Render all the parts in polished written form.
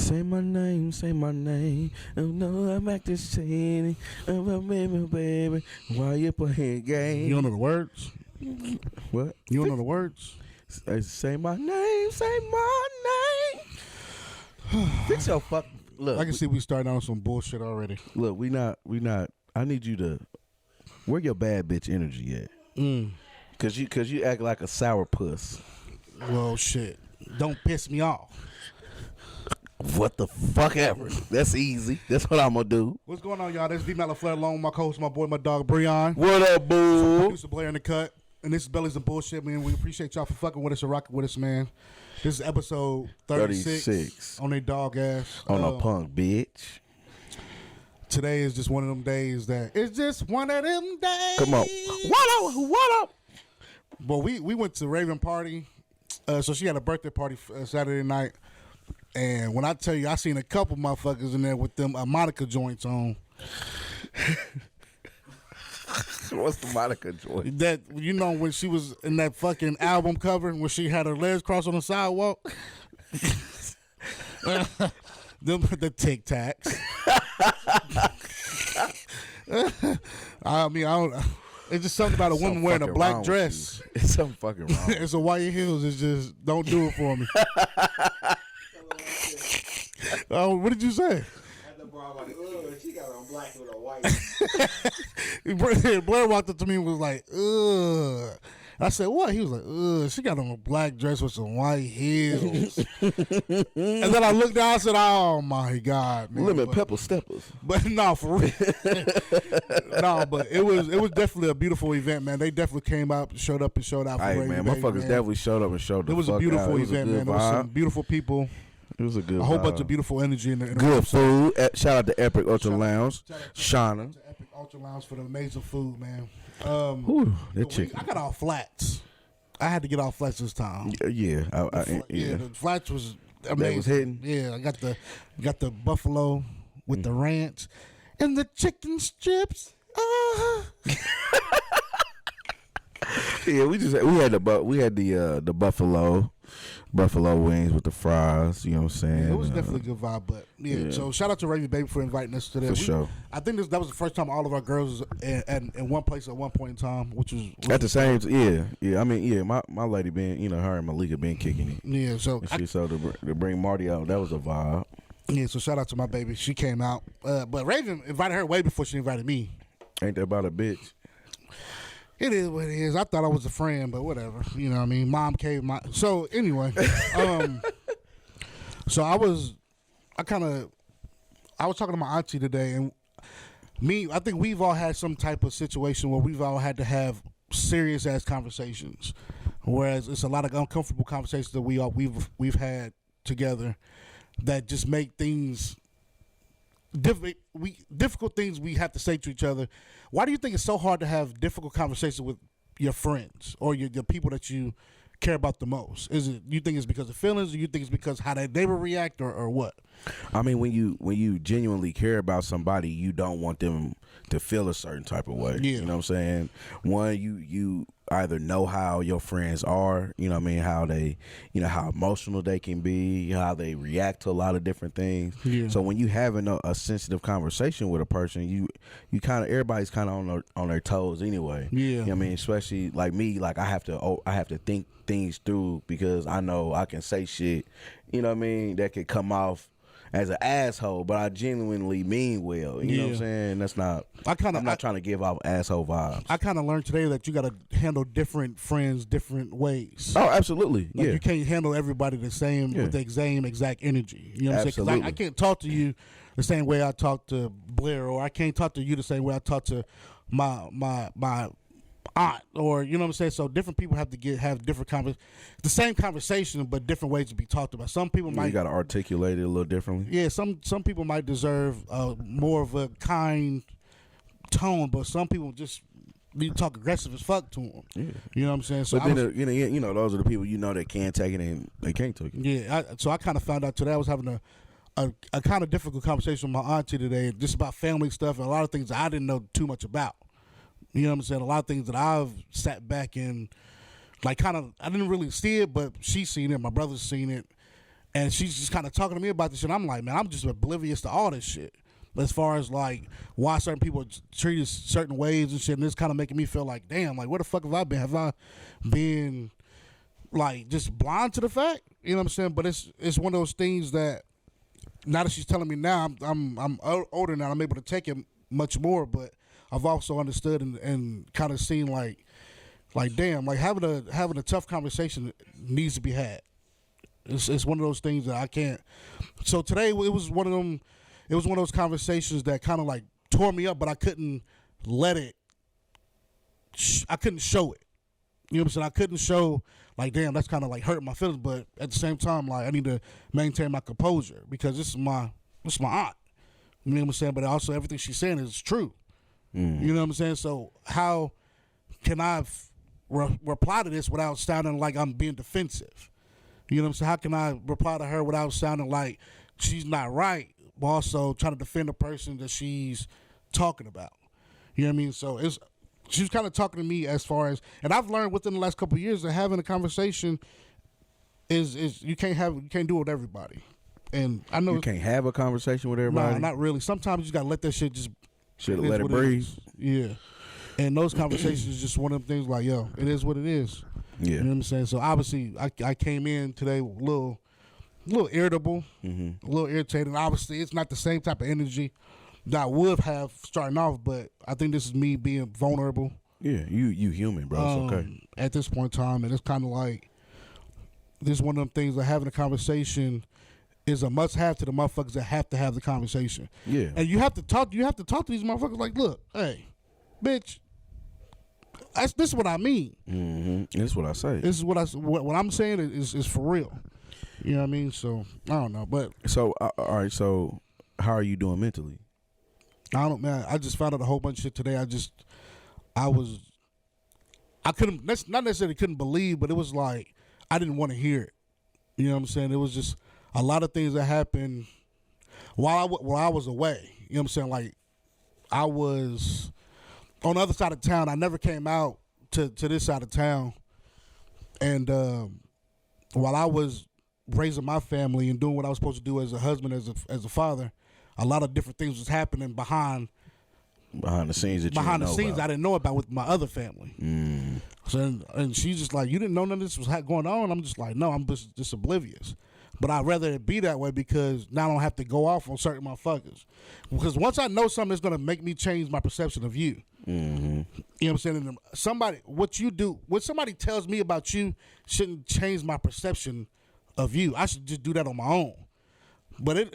Say my name, say my name. Oh no, I'm acting shady. Oh, baby, baby. Why you playing games? You don't know the words? What? You don't know the words? Say my name, say my name. Fix your fuck. Look, I can see we starting on some bullshit already. Look, we not. I need you to. Where your bad bitch energy at? Cause you act like a sour puss. Well, shit. Don't piss me off. What the fuck ever. That's easy. That's what I'm gonna do. What's going on, y'all? This is Dmatt LaFleur along with my co-host, my boy, my dog, Breon. What up, boo? Producer Blair in the cut. And this is Bellies and Bullshit, man. We appreciate y'all for fucking with us and rocking with us, man. This is episode 36. On their dog ass. On a punk, bitch. Today is just one of them days that it's just one of them days. Come on. What up? Well, we went to Raven party. So she had a birthday party Saturday night. And when I tell you, I seen a couple motherfuckers in there with them Monica joints on. What's the Monica joint? That, you know, when she was in that fucking album cover, when she had her legs crossed on the sidewalk. Them the Tic Tacs. I mean, I don't. It's just something about a woman wearing a black dress. It's something fucking wrong. It's a white heels. It's just, don't do it for me. Oh, what did you say? She got on black with a white. Blair walked up to me and was like, ugh. I said, what? He was like, ugh, she got on a black dress with some white heels. And then I looked down, I said, oh my God, man. Lemon pepper steppers. But no, for real. No, but it was definitely a beautiful event, man. They definitely came out, showed up and showed out for Hey, man, motherfuckers definitely showed up and showed the fuck out. It was a beautiful event, man. There was some beautiful people. It was a good A whole vibe. bunch of beautiful energy in the good food. Shout out to Epic Ultra Lounge. Shauna. To Epic Ultra Lounge for the amazing food, man. That chicken. I got all flats. I had to get all flats this time. Yeah. The flats was amazing. That was hitting. Yeah, I got the buffalo with the ranch and the chicken strips. Yeah, we had the buffalo wings with the fries. You know what I'm saying? It was definitely a good vibe, but yeah. So shout out to Raven Baby for inviting us today. For sure. I think that was the first time all of our girls was in one place at one point in time, which was at the same. Yeah. I mean, my lady been, her and Malika been kicking it. Yeah. So to bring Marty out, that was a vibe. Yeah. So shout out to my baby. She came out, but Raven invited her way before she invited me. Ain't that about a bitch? It is what it is. I thought I was a friend, but whatever. You know what I mean? Mom caved my... So, anyway. So, I was talking to my auntie today, and I think we've all had some type of situation where we've all had to have serious-ass conversations, whereas it's a lot of uncomfortable conversations that we've had together that just make things... difficult things we have to say to each other. Why do you think it's so hard to have difficult conversations with your friends or the people that you care about the most? You think it's because of feelings, or you think it's because how they will react, or what? I mean, when you genuinely care about somebody, you don't want them to feel a certain type of way. Yeah. You know what I'm saying? One, you either know how your friends are, you know what I mean, how they, how emotional they can be, how they react to a lot of different things. Yeah. So when you having a sensitive conversation with a person, you kind of, everybody's kind of on their toes anyway. Yeah. You know what I mean? Especially like me, like I have to think things through because I know I can say shit, you know what I mean, that could come off as an asshole, but I genuinely mean well. You know what I'm saying? That's not. I'm not trying to give off asshole vibes. I kind of learned today that you got to handle different friends different ways. Oh, absolutely. Like yeah. You can't handle everybody the same with the same exact energy. You know what I'm saying? 'Cause I can't talk to you the same way I talk to Blair, or I can't talk to you the same way I talk to my aunt, or you know what I'm saying. So different people have different the same conversation, but different ways to be talked about. Some people might, you got to articulate it a little differently. Yeah, some people might deserve more of a kind tone, but some people just you talk aggressive as fuck to them. Yeah. You know what I'm saying. So but then those are the people that can take it and they can't take it. Yeah. So I kind of found out today. I was having a kind of difficult conversation with my auntie today, just about family stuff and a lot of things I didn't know too much about. You know what I'm saying? A lot of things that I've sat back and, like, kind of, I didn't really see it, but she's seen it. My brother's seen it. And she's just kind of talking to me about this shit. I'm like, man, I'm just oblivious to all this shit. As far as like why certain people are treated certain ways and shit, and it's kind of making me feel like, damn, like where the fuck have I been? Have I been like just blind to the fact? You know what I'm saying? But it's one of those things that now that she's telling me now, I'm older now, I'm able to take it much more. But I've also understood and kind of seen like damn, like having a tough conversation needs to be had. It's one of those things that I can't. So today it was one of them. It was one of those conversations that kind of like tore me up, but I couldn't let it. I couldn't show it. You know what I'm saying? I couldn't show like, damn, that's kind of like hurting my feelings. But at the same time, like I need to maintain my composure because this is my aunt. You know what I'm saying? But also everything she's saying is true. Mm. You know what I'm saying? So how can I reply to this without sounding like I'm being defensive? You know what I'm saying? How can I reply to her without sounding like she's not right, but also trying to defend the person that she's talking about? You know what I mean? So she was kind of talking to me as far as, and I've learned within the last couple of years that having a conversation is you can't do it with everybody. And I know you can't have a conversation with everybody. Nah, not really. Sometimes you just gotta let that shit just let it breathe. Yeah. And those conversations is just one of them things like, yo, it is what it is. Yeah. You know what I'm saying? So obviously I came in today a little irritable, a little irritated. Obviously it's not the same type of energy that I would have starting off, but I think this is me being vulnerable. Yeah, you human, bro. It's okay. At this point in time, and it's kind of like this is one of them things that having a conversation is a must-have to the motherfuckers that have to have the conversation. Yeah. And you have to talk to these motherfuckers like, look, hey, bitch, this is what I mean. Mm-hmm. This is what I say. This is what I'm saying is for real. You know what I mean? So I don't know, but so all right. So how are you doing mentally? I don't, man. I just found out a whole bunch of shit today. I couldn't. That's not necessarily couldn't believe, but it was like I didn't want to hear it. You know what I'm saying? It was just a lot of things that happened while I was away. You know what I'm saying? Like I was on the other side of town. I never came out to this side of town, and while I was raising my family and doing what I was supposed to do as a husband, as a father, a lot of different things was happening behind the scenes I didn't know about with my other family. Mm. So and she's just like, you didn't know none of this was going on. I'm just like, no, I'm just oblivious. But I'd rather it be that way because now I don't have to go off on certain motherfuckers. Because once I know something that's going to make me change my perception of you, you know what I'm saying? And what somebody tells me about you shouldn't change my perception of you. I should just do that on my own. But it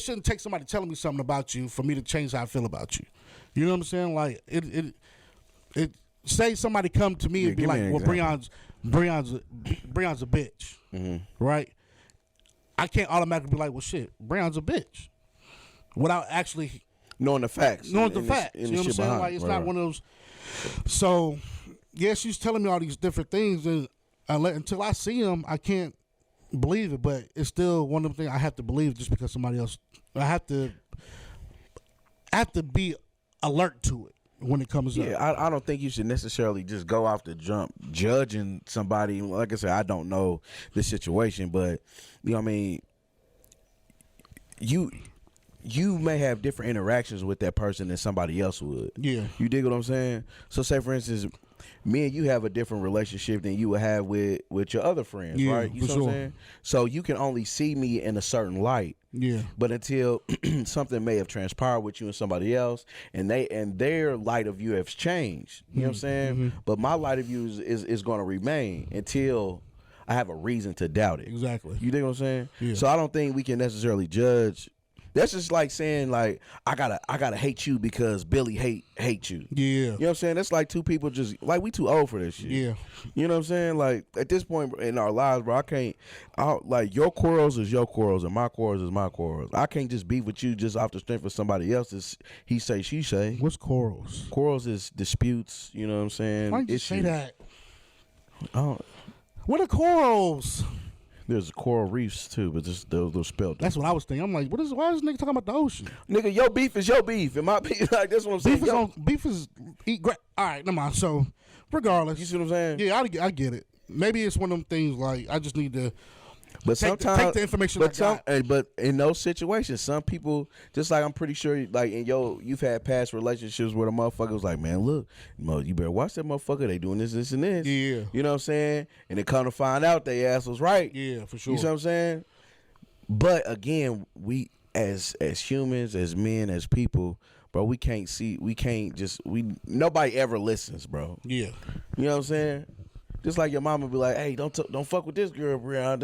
shouldn't take somebody telling me something about you for me to change how I feel about you. You know what I'm saying? Like it say somebody come to me and be like, well, Breon's a bitch, right? I can't automatically be like, well, shit, Breon's a bitch, without actually knowing the facts. You know what I'm saying? Like it's not one of those. So yeah, she's telling me all these different things, and until I see them, I can't believe it. But it's still one of them things I have to believe just because somebody else. I have to be alert to it when it comes up. Yeah, I don't think you should necessarily just go off the jump judging somebody. Like I said, I don't know the situation, but you know what I mean. You may have different interactions with that person than somebody else would. Yeah. You dig what I'm saying? So say for instance, me and you have a different relationship than you would have with your other friends, right? You know what I'm saying? So you can only see me in a certain light. Yeah. But until something may have transpired with you and somebody else, and their light of you has changed. You know what I'm saying? Mm-hmm. But my light of you is going to remain until I have a reason to doubt it. Exactly. You dig what I'm saying? Yeah. So I don't think we can necessarily judge. That's just like saying like I gotta hate you because Billy hate you. Yeah. You know what I'm saying? That's like two people just like we too old for this shit. Yeah. You know what I'm saying? Like at this point in our lives, bro, like your quarrels is your quarrels and my quarrels is my quarrels. I can't just be with you just off the strength of somebody else's he say, she say. What's quarrels? Quarrels is disputes, you know what I'm saying? Why did you say that? What are quarrels? There's coral reefs too, but just those spelled. That's what I was thinking. I'm like, why is this nigga talking about the ocean? Nigga, your beef is your beef, and my beef, like that's what I'm saying. Beef is eat great. All right, never mind. So, regardless, you see what I'm saying? Yeah, I get it. Maybe it's one of them things like I just need to. But sometimes take the information. But in those situations, some people, just like I'm pretty sure, like you've had past relationships where the motherfucker was like, man, look, you better watch that motherfucker. They doing this, this, and this. Yeah. You know what I'm saying? And they come to find out they ass was right. Yeah, for sure. You know what I'm saying? But again, we as humans, as men, as people, bro, nobody ever listens, bro. Yeah. You know what I'm saying? Just like your mama be like, hey, don't fuck with this girl, bro.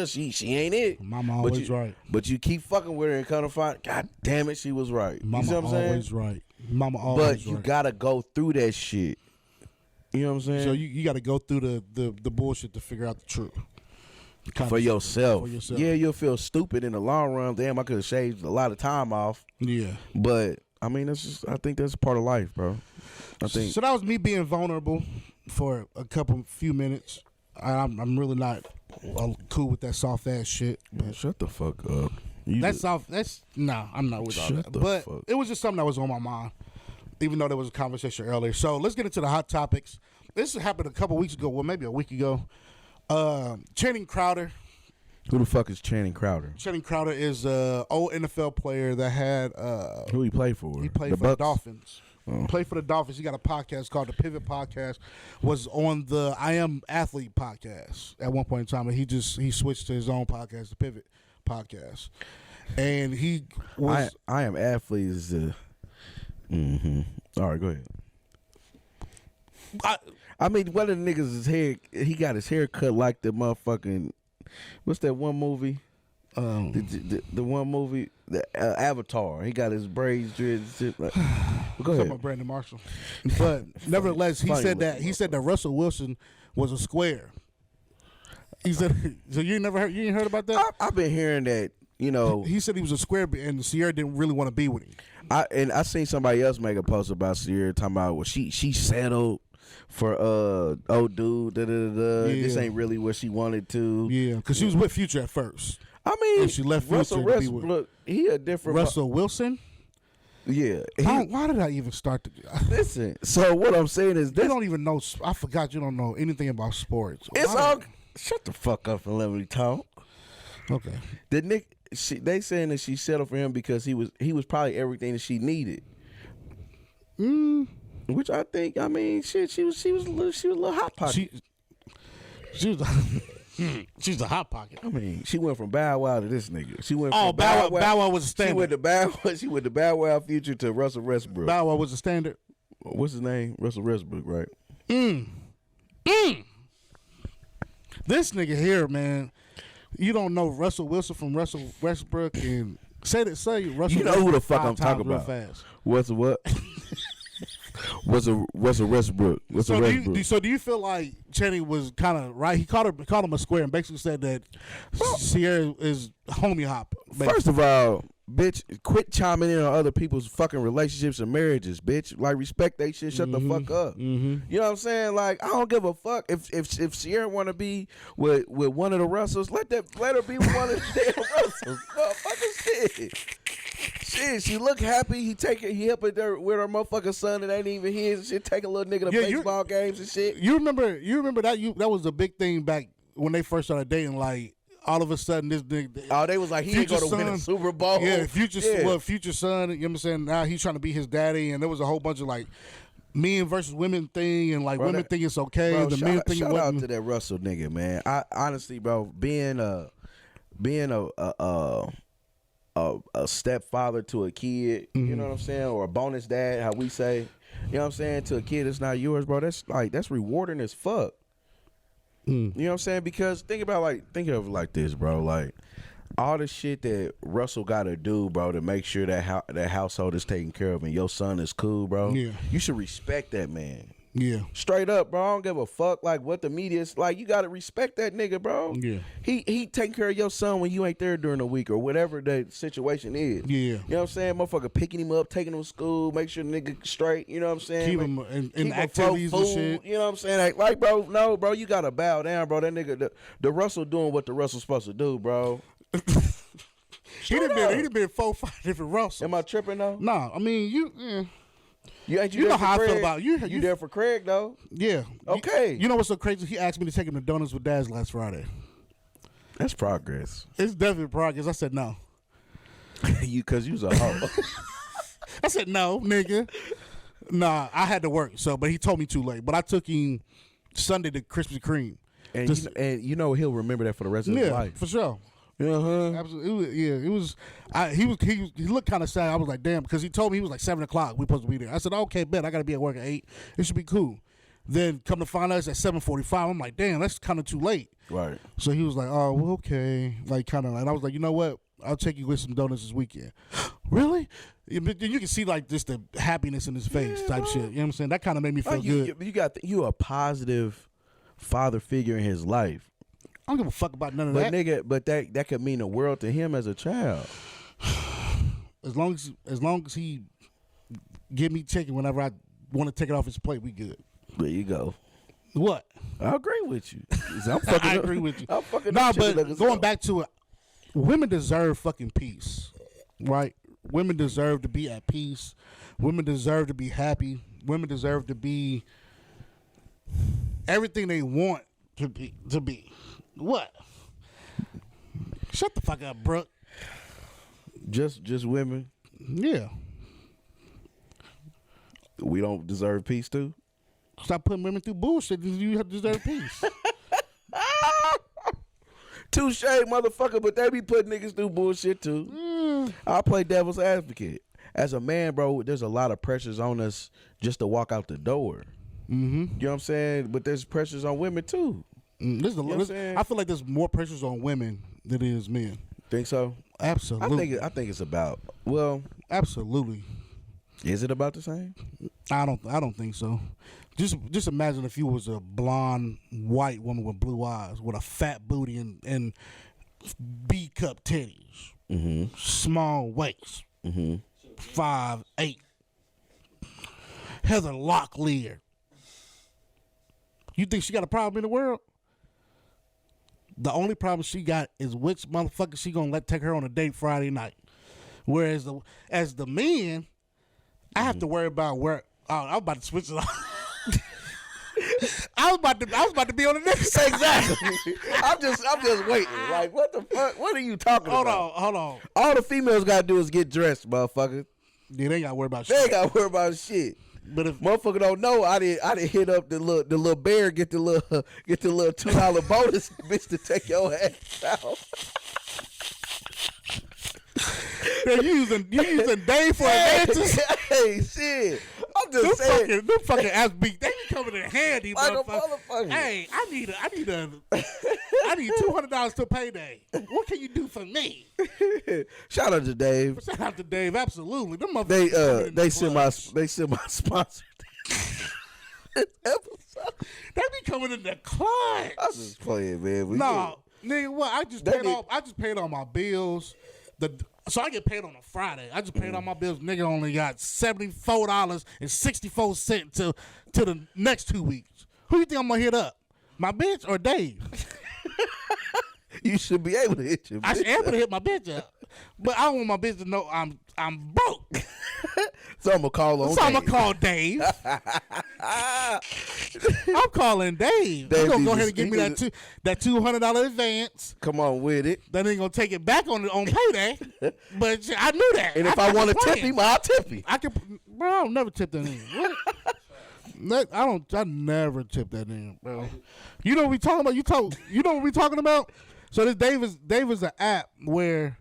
She ain't it. Mama always right. But you keep fucking with her and come to find, God damn it, she was right. Mama you see what I'm saying? Always right. Mama always right. But you gotta go through that shit. You know what I'm saying? So you got to go through the bullshit to figure out the truth. For yourself. Yeah, you'll feel stupid in the long run. Damn, I could have shaved a lot of time off. Yeah. But I mean, I think that's part of life, bro. So that was me being vulnerable for a few minutes. I'm really not cool with that soft ass shit. Man, shut the fuck up. I'm not with all that. But it was just something that was on my mind, even though there was a conversation earlier. So let's get into the hot topics. This happened a couple weeks ago, well, maybe a week ago. Channing Crowder. Who the fuck is Channing Crowder? Channing Crowder is an old NFL player that had... Who he played for? He played for the Dolphins. Oh. Played for the Dolphins. He got a podcast called the Pivot Podcast. Was on the I Am Athlete podcast at one point in time, and he switched to his own podcast, the Pivot Podcast. And he was... I Am Athlete is the... All right, go ahead. I mean, one of the niggas, his hair, he got his hair cut like the motherfucking, what's that one movie? The one movie, the Avatar. He got his braids, dreads, shit. Like, go ahead. About Brandon Marshall. But nevertheless, he said that Russell Wilson was a square. He said, so you ain't heard about that? I've been hearing that. You know, he said he was a square, and Ciara didn't really want to be with him. I seen somebody else make a post about Ciara talking about, well, she settled for old dude. Yeah. This ain't really what she wanted to. Yeah, because she was with Future at first. I mean, and she left Russell Westbrook. He a different Russell Wilson. Yeah. Why did I even start to listen? So what I'm saying is, you don't even know. I forgot you don't know anything about sports. It's all. Shut the fuck up and let me talk. Okay. They saying that she settled for him because he was probably everything that she needed. Which I think, I mean, shit, she was a little hot pocket. She's a hot pocket. I mean, she went from Bow Wow to this nigga. She went from Bow Wow was a standard. She went to Bow Wow Future to Russell Westbrook. Bow Wow was a standard. What's his name? Russell Westbrook, right? This nigga here, man. You don't know Russell Wilson from Russell Westbrook, and say Russell. You know who the fuck I'm talking about? Fast. What's what? What's a Westbrook? So do you feel like Channing was kind of right? He called him a square and basically said that Ciara is homie hop. Basically. First of all, bitch, quit chiming in on other people's fucking relationships and marriages, bitch. Like, respect that shit. Shut the fuck up. You know what I'm saying? Like, I don't give a fuck if Ciara want to be with one of the Russells. Let her be with one of the damn Russells. Motherfucking shit. Shit, she look happy. He helped her with her motherfucking son that ain't even his. Shit, take a little nigga to baseball games and shit. You remember that was a big thing back when they first started dating. Like, all of a sudden, this nigga. They was like, he ain't going to win a Super Bowl. Yeah, Future son, you know what I'm saying? Now he's trying to be his daddy, and there was a whole bunch of like men versus women thing, and like women think it's okay, and the men think it wasn't. Shout out to that Russell nigga, man. I honestly, bro, being a stepfather to a kid, you know what I'm saying, or a bonus dad, how we say, you know what I'm saying, to a kid that's not yours, bro. That's rewarding as fuck. You know what I'm saying? Because think of it like this, bro. Like, all the shit that Russell got to do, bro, to make sure that that household is taken care of and your son is cool, bro. Yeah. You should respect that man. Yeah. Straight up, bro. I don't give a fuck like what the media's like. You gotta respect that nigga, bro. Yeah. He taking care of your son when you ain't there during the week or whatever the situation is. Yeah. You know what I'm saying? Motherfucker picking him up, taking him to school, make sure the nigga straight, you know what I'm saying? Keep him in activities and shit. You know what I'm saying? Like, bro, no, bro, you gotta bow down, bro. That nigga, the Russell doing what the Russell's supposed to do, bro. He done been 4-5 different Russells. Am I tripping though? Nah, I mean you You know how I feel about you. You there for Craig though? Yeah. Okay. You know what's so crazy? He asked me to take him to Donuts with Daz last Friday. That's progress. It's definitely progress. I said no. Because you was a hoe. I said no, nigga. Nah, I had to work. So, but he told me too late. But I took him Sunday to Krispy Kreme. And you know he'll remember that for the rest of his life. For sure. Uh-huh. Absolutely. It was. He looked kind of sad. I was like, damn, because he told me he was like 7 o'clock. We supposed to be there. I said, okay, bet. I got to be at work at 8. It should be cool. Then come to find out it's at 7:45. I'm like, damn, that's kind of too late. Right. So he was like, oh, well, okay. Like, kind of. And I was like, you know what? I'll take you with some donuts this weekend. Really? You can see like just the happiness in his face type shit. You know what I'm saying? That kind of made me feel good. You a positive father figure in his life. I don't give a fuck about none of that. Nigga, but that could mean the world to him as a child. As long as he give me chicken whenever I want to take it off his plate, we good. There you go. What? I agree with you. I agree with you. I'm fucking but going back to it, women deserve fucking peace, right? Women deserve to be at peace. Women deserve to be happy. Women deserve to be everything they want to be. What? Shut the fuck up, Brooke. Just women. Yeah. We don't deserve peace too. Stop putting women through bullshit. You deserve peace. Touche, motherfucker, but they be putting niggas through bullshit too. I play devil's advocate. As a man, bro, there's a lot of pressures on us just to walk out the door. Mm-hmm. You know what I'm saying? But there's pressures on women too. I feel like there's more pressures on women than it is men. Think so? Absolutely. I think it's about absolutely. Is it about the same? I don't think so. Just imagine if you was a blonde white woman with blue eyes with a fat booty and B cup titties, small waist, 5'8". Heather Locklear. You think she got a problem in the world? The only problem she got is which motherfucker she gonna let take her on a date Friday night. Whereas as the men, I have to worry about where. Oh, I'm about to switch it off. I was about to be on the next. Exactly. I'm just waiting. Like, what the fuck? What are you talking about? Hold on. All the females gotta do is get dressed, motherfucker. Yeah, they ain't gotta worry about shit. They ain't gotta worry about shit. But if motherfucker don't know, I did hit up the little bear, get the little $2 bonus, bitch, to take your ass out. You using Dave for advances? Hey, shit. I'm just saying. Them fucking ass beat. They be coming in handy, like motherfucker. Hey, I need $200 to payday. What can you do for me? Shout out to Dave. Shout out to Dave. Absolutely. Them motherfuckers. They send my sponsor. Episode. They be coming in the clutch. I was just playing, man. Nigga, what? I just paid all my bills. So I get paid on a Friday. I just paid all my bills. Nigga only got $74.64 to the next 2 weeks. Who you think I'm gonna hit up? My bitch or Dave? You should be able to hit your bitch. I should be able to hit my bitch up. But I don't want my bitch to know I'm broke. So I'm gonna call on Dave. I'm gonna call Dave. I'm calling Dave. He's gonna go ahead and give me that $200 advance. Come on with it. Then he gonna take it back on payday. But I knew that. And if I want to tip him, I'll tip him. Bro, I don't never tip that nigga. I never tip that nigga, bro. You know what we talking about? You know what we talking about? So this Dave is an app where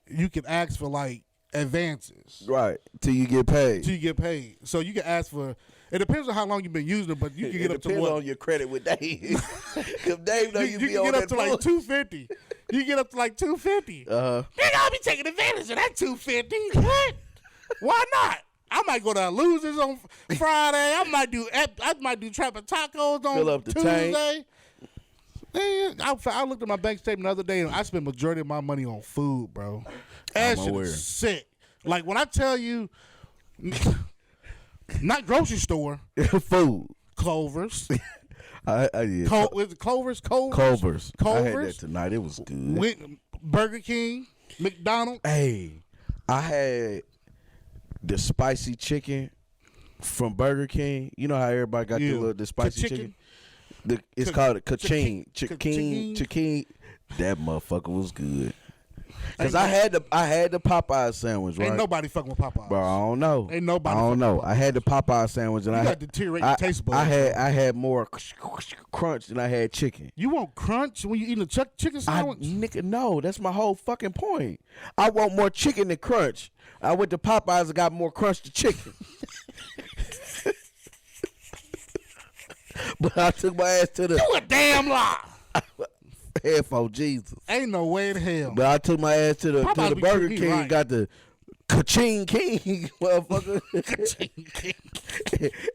you can ask for like advances. Right. Till you get paid. So you can ask for. It depends on how long you've been using it, but you can get up to what? It depends on your credit with Dave. Because Dave know you be on that. You can get up to like $250. You get up to like $250. Nigga, I'll be taking advantage of that $250. What? Why not? I might go to Losers on Friday. I might do Trapper Tacos on Tuesday. Tank. Man, I looked at my bank statement the other day and I spent majority of my money on food, bro. That shit is sick. Like when I tell you, not grocery store, food, Clovers. Was it Clovers? Culver's. I had that tonight. It was good. Burger King, McDonald's. Hey, I had the spicy chicken from Burger King. You know how everybody got the spicy chicken? It's called a Ka-ching. Ching. That motherfucker was good. Cause I had the Popeye sandwich, right? Ain't nobody fucking with Popeyes. Bro, I don't know. Ain't nobody. I don't know. I had the Popeye sandwich, and you I got had deteriorating taste buds. I had more crunch than I had chicken. You want crunch when you eating a chicken sandwich? Nigga, no, that's my whole fucking point. I want more chicken than crunch. I went to Popeyes and got more crunch than chicken. But I took my ass to the. You a damn lie. Hell for Jesus. Ain't no way in hell. But I took my ass to the Burger King and got the Ka-ching King, motherfucker. Ka-ching King.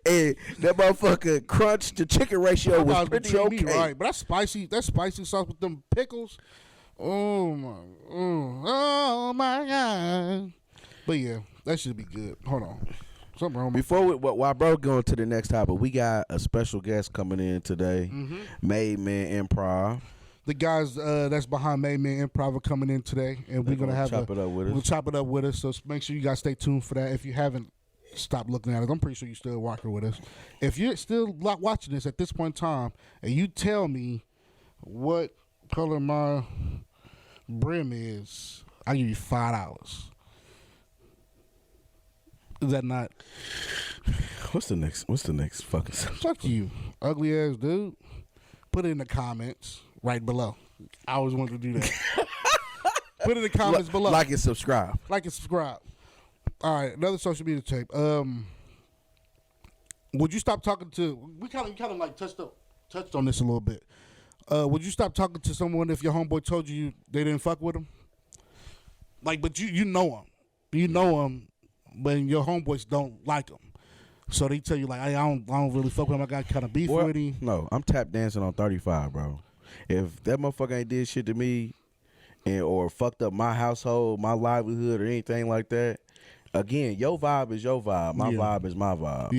And that motherfucker crunch to chicken ratio was pretty okay. Right, but that spicy sauce with them pickles. Oh my God. But yeah, that should be good. Hold on. Something wrong. While bro going to the next topic, we got a special guest coming in today. Made Man Improv. The guys that's behind Made Man Improv are coming in today, and we're gonna chop it up with us. We'll chop it up with us. So make sure you guys stay tuned for that. If you haven't stopped looking at us, I'm pretty sure you're still rocking with us. If you're still watching this at this point in time, and you tell me what color my brim is, I'll give you $5. Is that not? What's the next fucking subject? Fuck you, ugly ass dude. Put it in the comments right below. I always wanted to do that. Put it in the comments below. Like and subscribe. All right, another social media tape. Would you stop talking to? We kind of like touched on this a little bit. Would you stop talking to someone if your homeboy told you they didn't fuck with him? Like, but you know him, but your homeboys don't like him. So they tell you like, I don't really fuck with him. I got kind of beef with him. No, I'm tap dancing on 35, bro. If that motherfucker ain't did shit to me, or fucked up my household, my livelihood, or anything like that, again, your vibe is your vibe. My vibe is my vibe.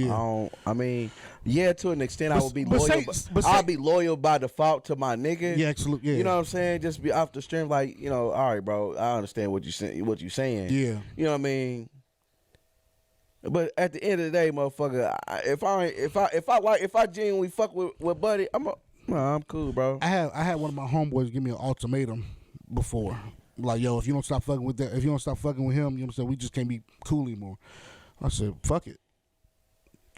Yeah. To an extent, I will be loyal. I'll be loyal by default to my nigga. Yeah, absolutely. Yeah. You know what I'm saying? Just be off the stream, like, all right, bro. I understand what you saying. Yeah. You know what I mean? But at the end of the day, motherfucker, if I genuinely fuck with Buddy, I'm cool, bro. I had one of my homeboys give me an ultimatum before, like, yo, if you don't stop fucking with him, you know what I'm saying, we just can't be cool anymore. I said, fuck it.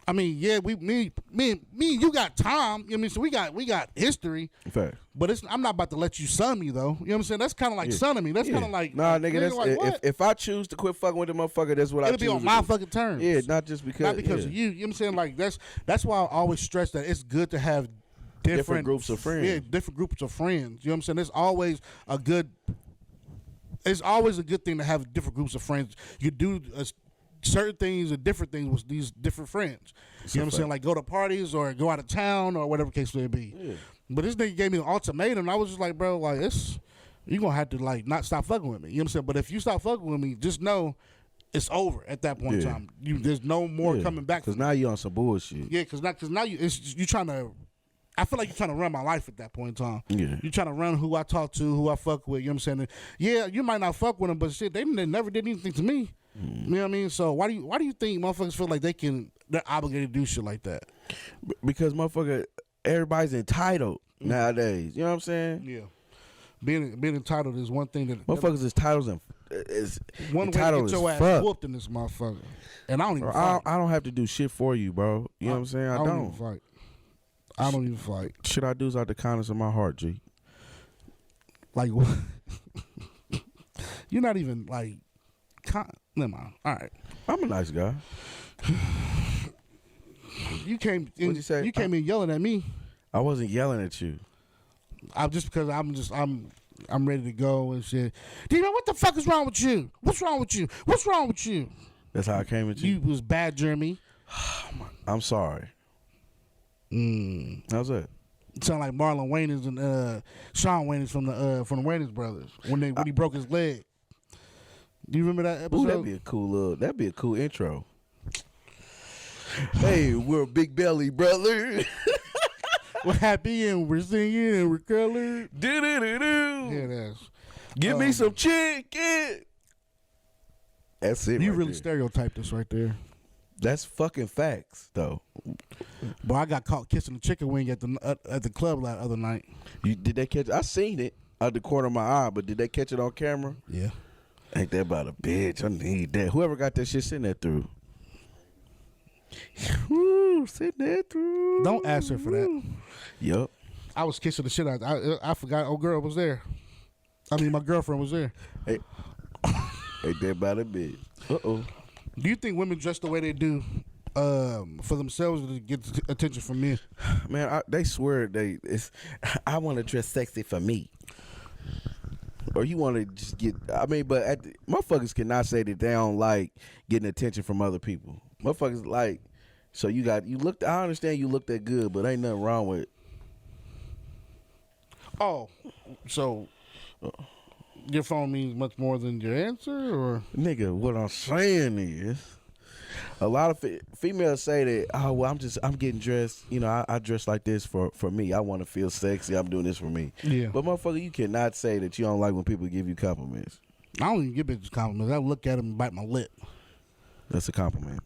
I mean, yeah, me and you got time. You know what I mean? So we got history. Fair. But I'm not about to let you son me though. You know what I'm saying? That's kind of like sonning me. That's kind of like, nah, nigga. That's like, if I choose to quit fucking with the motherfucker, that's what it'll be on my fucking terms. Yeah, not because of you. You know what I'm saying? Like that's why I always stress that it's good to have different groups of friends. Yeah, different groups of friends. You know what I'm saying? It's always a good thing to have different groups of friends. You do certain things and different things with these different friends. You know what I'm saying? Like go to parties or go out of town or whatever case may be. Yeah. But this nigga gave me an ultimatum. And I was just like, bro, like you're going to have to like not stop fucking with me. You know what I'm saying? But if you stop fucking with me, just know it's over at that point in time. There's no more coming back. Because now you on some bullshit. Yeah, because now you trying to, I feel like you're trying to run my life at that point in time. Yeah. You're trying to run who I talk to, who I fuck with. You know what I'm saying? Yeah, you might not fuck with them, but shit, they never did anything to me. You know what I mean? So why do you think motherfuckers feel like they're obligated to do shit like that? Because motherfucker, everybody's entitled nowadays. You know what I'm saying? Yeah. Being entitled is one thing that motherfuckers is titles and is one way to get your ass whooped in this motherfucker. And I don't even fight. I don't have to do shit for you, bro. You know what I'm saying? I don't even fight. I don't even fight. Shit I do is out the kindness of my heart, G. Like what? You're not even like never mind. All right. I'm a nice guy. You came in, What'd you say? You came in yelling at me. I wasn't yelling at you. I'm just because I'm ready to go and shit. D-Man, what the fuck is wrong with you? What's wrong with you? What's wrong with you? That's how I came at you. You was bad, Jeremy. I'm sorry. How's that? Sound like Marlon Wayans and Sean Wayans from the Wayans brothers when he broke his leg. Do you remember that episode? Ooh, that'd be a cool intro. Hey, we're a big belly, brother. We're happy and we're singing and we're colored. Do. Yeah, that's. Give me some chicken. That's it. You right really there. stereotyped us right there. That's fucking facts, though. But I got caught kissing a chicken wing at the club that other night. Did they catch? I seen it out the corner of my eye, but did they catch it on camera? Yeah. Ain't that about a bitch? I need that. Whoever got that shit, send that through. Send that through. Don't ask her for that. Yup. I was kissing the shit out. I forgot. Old girl was there. I mean, my girlfriend was there. Hey. Ain't that about a bitch? Uh-oh. Do you think women dress the way they do for themselves to get attention from men? Man, they swear I want to dress sexy for me. Or you want to just get, but motherfuckers cannot say that they don't like getting attention from other people. Motherfuckers like, so I understand you look that good, but ain't nothing wrong with it. Oh, so your phone means much more than your answer, or? Nigga, what I'm saying is, a lot of females say that, oh, well, I'm getting dressed, I dress like this for me. I want to feel sexy. I'm doing this for me. Yeah. But motherfucker, you cannot say that you don't like when people give you compliments. I don't even give bitches compliments. I look at them and bite my lip. That's a compliment.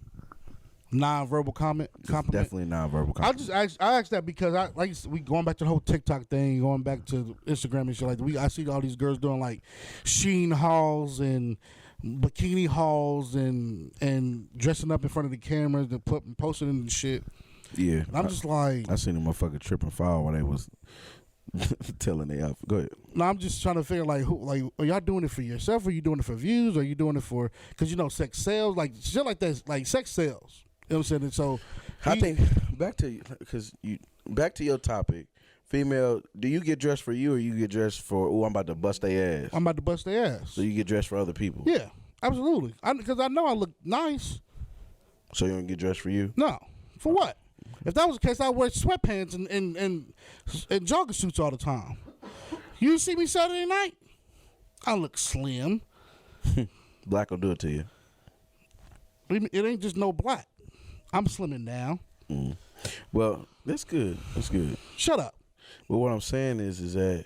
Non-verbal compliment. Definitely non-verbal compliment. I asked that because we going back to the whole TikTok thing, going back to Instagram and shit like that. I see all these girls doing like Shein hauls and bikini hauls and dressing up in front of the cameras and posting and shit. Yeah, and I'm just like, I seen a motherfucker trip and fall while they was telling they outfit. Go ahead. No, I'm just trying to figure are y'all doing it for yourself? Or are you doing it for views? Or are you doing it for because sex sells, like shit like that, like sex sells. You know what I'm saying? And so I think back to your topic. Female, do you get dressed for you or you get dressed for, I'm about to bust their ass? I'm about to bust their ass. So you get dressed for other people? Yeah, absolutely. Because I know I look nice. So you don't get dressed for you? No. For what? If that was the case, I'd wear sweatpants and jogging suits all the time. You see me Saturday night? I look slim. Black will do it to you. It ain't just no black. I'm slimming down. Mm. Well, that's good. That's good. Shut up. But what I'm saying is that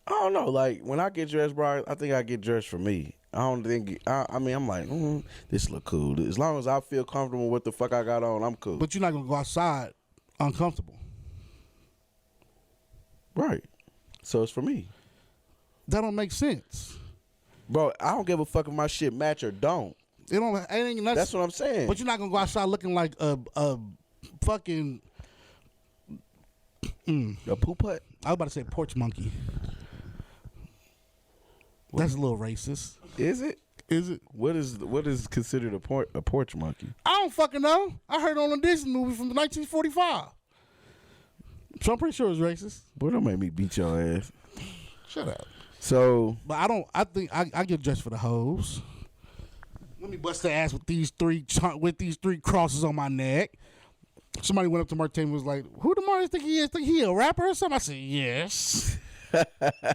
I don't know. Like when I get dressed, bro, I think I get dressed for me. I don't think. I'm like, this look cool. As long as I feel comfortable with what the fuck I got on, I'm cool. But you're not gonna go outside uncomfortable, right? So it's for me. That don't make sense, bro. I don't give a fuck if my shit match or don't. It ain't. That's what I'm saying. But you're not gonna go outside looking like a fucking a poop putt. I was about to say porch monkey. That's a little racist. Is it? Is it? What is considered a porch monkey? I don't fucking know. I heard on a Disney movie from 1945. So I'm pretty sure it's racist. Boy, don't make me beat your ass. Shut up. So, but I think I get dressed for the hoes. Let me bust their ass with these three crosses on my neck. Somebody went up to Martin and was like, "Who the Martin think he is? Think he a rapper or something?" I said, "Yes."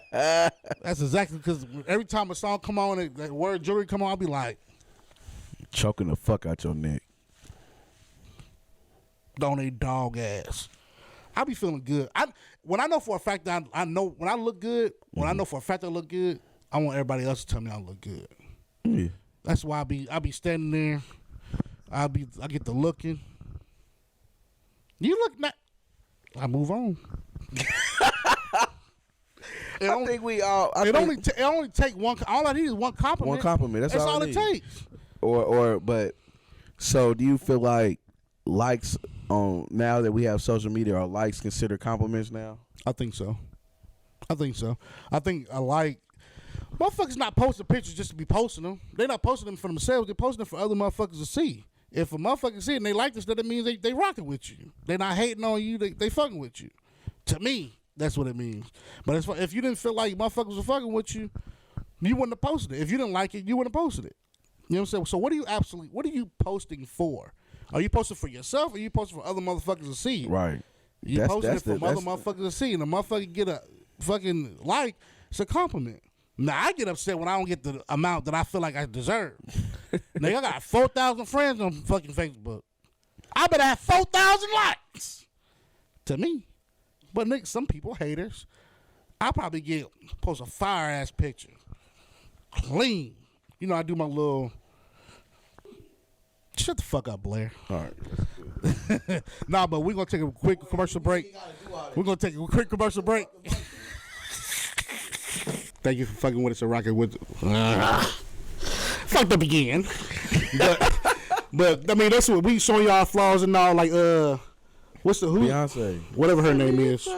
That's exactly because every time a song come on, that word jewelry come on, I'll be like, choking the fuck out your neck. Don't eat dog ass. I be feeling good. When I know for a fact that I know when I look good, when I know for a fact I look good, I want everybody else to tell me I look good. Yeah. That's why I be standing there. I get to looking. You look not. I move on. It only take one. All I need is one compliment. One compliment. That's all it takes. But so do you feel like likes on now that we have social media are likes considered compliments now? I think so. I think a like. Motherfuckers not posting pictures just to be posting them. They're not posting them for themselves. They're posting them for other motherfuckers to see. If a motherfucker see it and they like this, that means they rocking with you. They not hating on you. They fucking with you. To me, that's what it means. But if you didn't feel like motherfuckers were fucking with you, you wouldn't have posted it. If you didn't like it, you wouldn't have posted it. You know what I'm saying? So what are you posting for? Are you posting for yourself or are you posting for other motherfuckers to see? Right. You posting it for other motherfuckers to see, and the motherfucker get a fucking like, it's a compliment. Now, I get upset when I don't get the amount that I feel like I deserve. Nigga, I got 4,000 friends on fucking Facebook. I better have 4,000 likes. To me. But nigga, some people haters. I probably post a fire-ass picture. Clean. You know, I do my little shut the fuck up, Blair. All right. Nah, but we're gonna take a quick commercial break. We're gonna take a quick commercial break. Thank you for fucking with us and rocking with. Fucked up again. But I mean, that's what we showing y'all flaws and all. Like what's the who? Beyonce. Whatever her name is.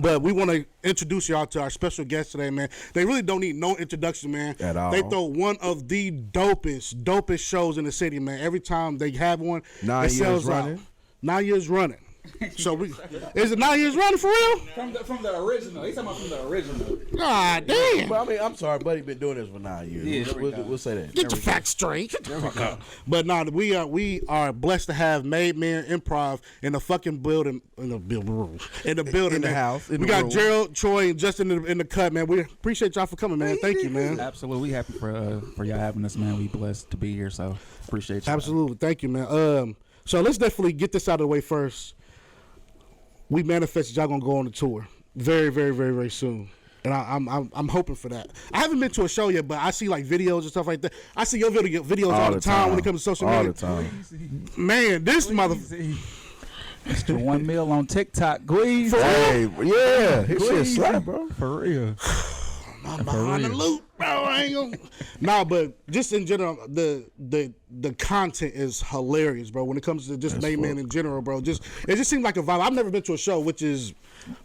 But we want to introduce y'all to our special guest today, man. They really don't need no introduction, man. At all. They throw one of the dopest shows in the city, man. Every time they have one, 9 it years sells running. out. 9 years running. So is it 9 years running for real? From the original. He's talking about from the original. God damn. Well, I mean, I'm sorry, buddy. Been doing this for 9 years. Yeah, We'll say that. Get your facts straight. But no, we are blessed to have Made Man Improv in the fucking building, in the building, in the man. house. We got Gerald, Troy, and Justin in the cut, man. We appreciate y'all for coming, man. Thank you, man. Absolutely. We happy for y'all having us, man. We blessed to be here, so appreciate you. Absolutely. Thank you, man. So let's definitely get this out of the way first. We manifested y'all gonna go on the tour very, very, very, very soon, and I'm hoping for that. I haven't been to a show yet, but I see like videos and stuff like that. I see your videos all the time when it comes to social media. All the time. Man, this mother. Mr. 1 mil on TikTok, Gweez. Hey, yeah, his shit slap, bro. For real. I'm behind the loop, bro. I ain't gonna. Nah, but just in general, the content is hilarious, bro. When it comes to just Made Man in general, bro, it just seems like a vibe. I've never been to a show, which is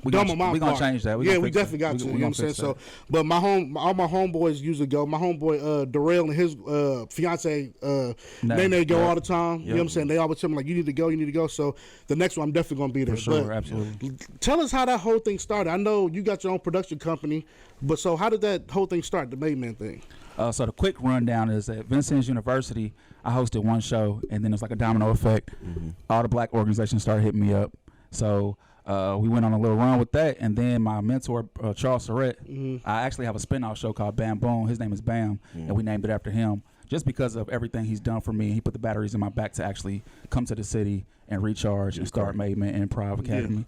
dumb on my part. We gonna change that. We definitely got to. You know what I'm saying? So, but all my homeboys usually go. My homeboy Darrell and his fiance Nene go all the time. You know what I'm saying? They always tell me like, you need to go. So the next one, I'm definitely gonna be there. For sure, but absolutely. Tell us how that whole thing started. I know you got your own production company, but so how did that whole thing start? The Made Man thing. So the quick rundown is at Vincennes University, I hosted one show, and then it's like a domino effect. Mm-hmm. All the black organizations started hitting me up. So we went on a little run with that, and then my mentor, Charles Surratt, I actually have a spin-off show called Bam Boom. His name is Bam, and we named it after him just because of everything he's done for me. He put the batteries in my back to actually come to the city and recharge and start Made Man Improv Academy.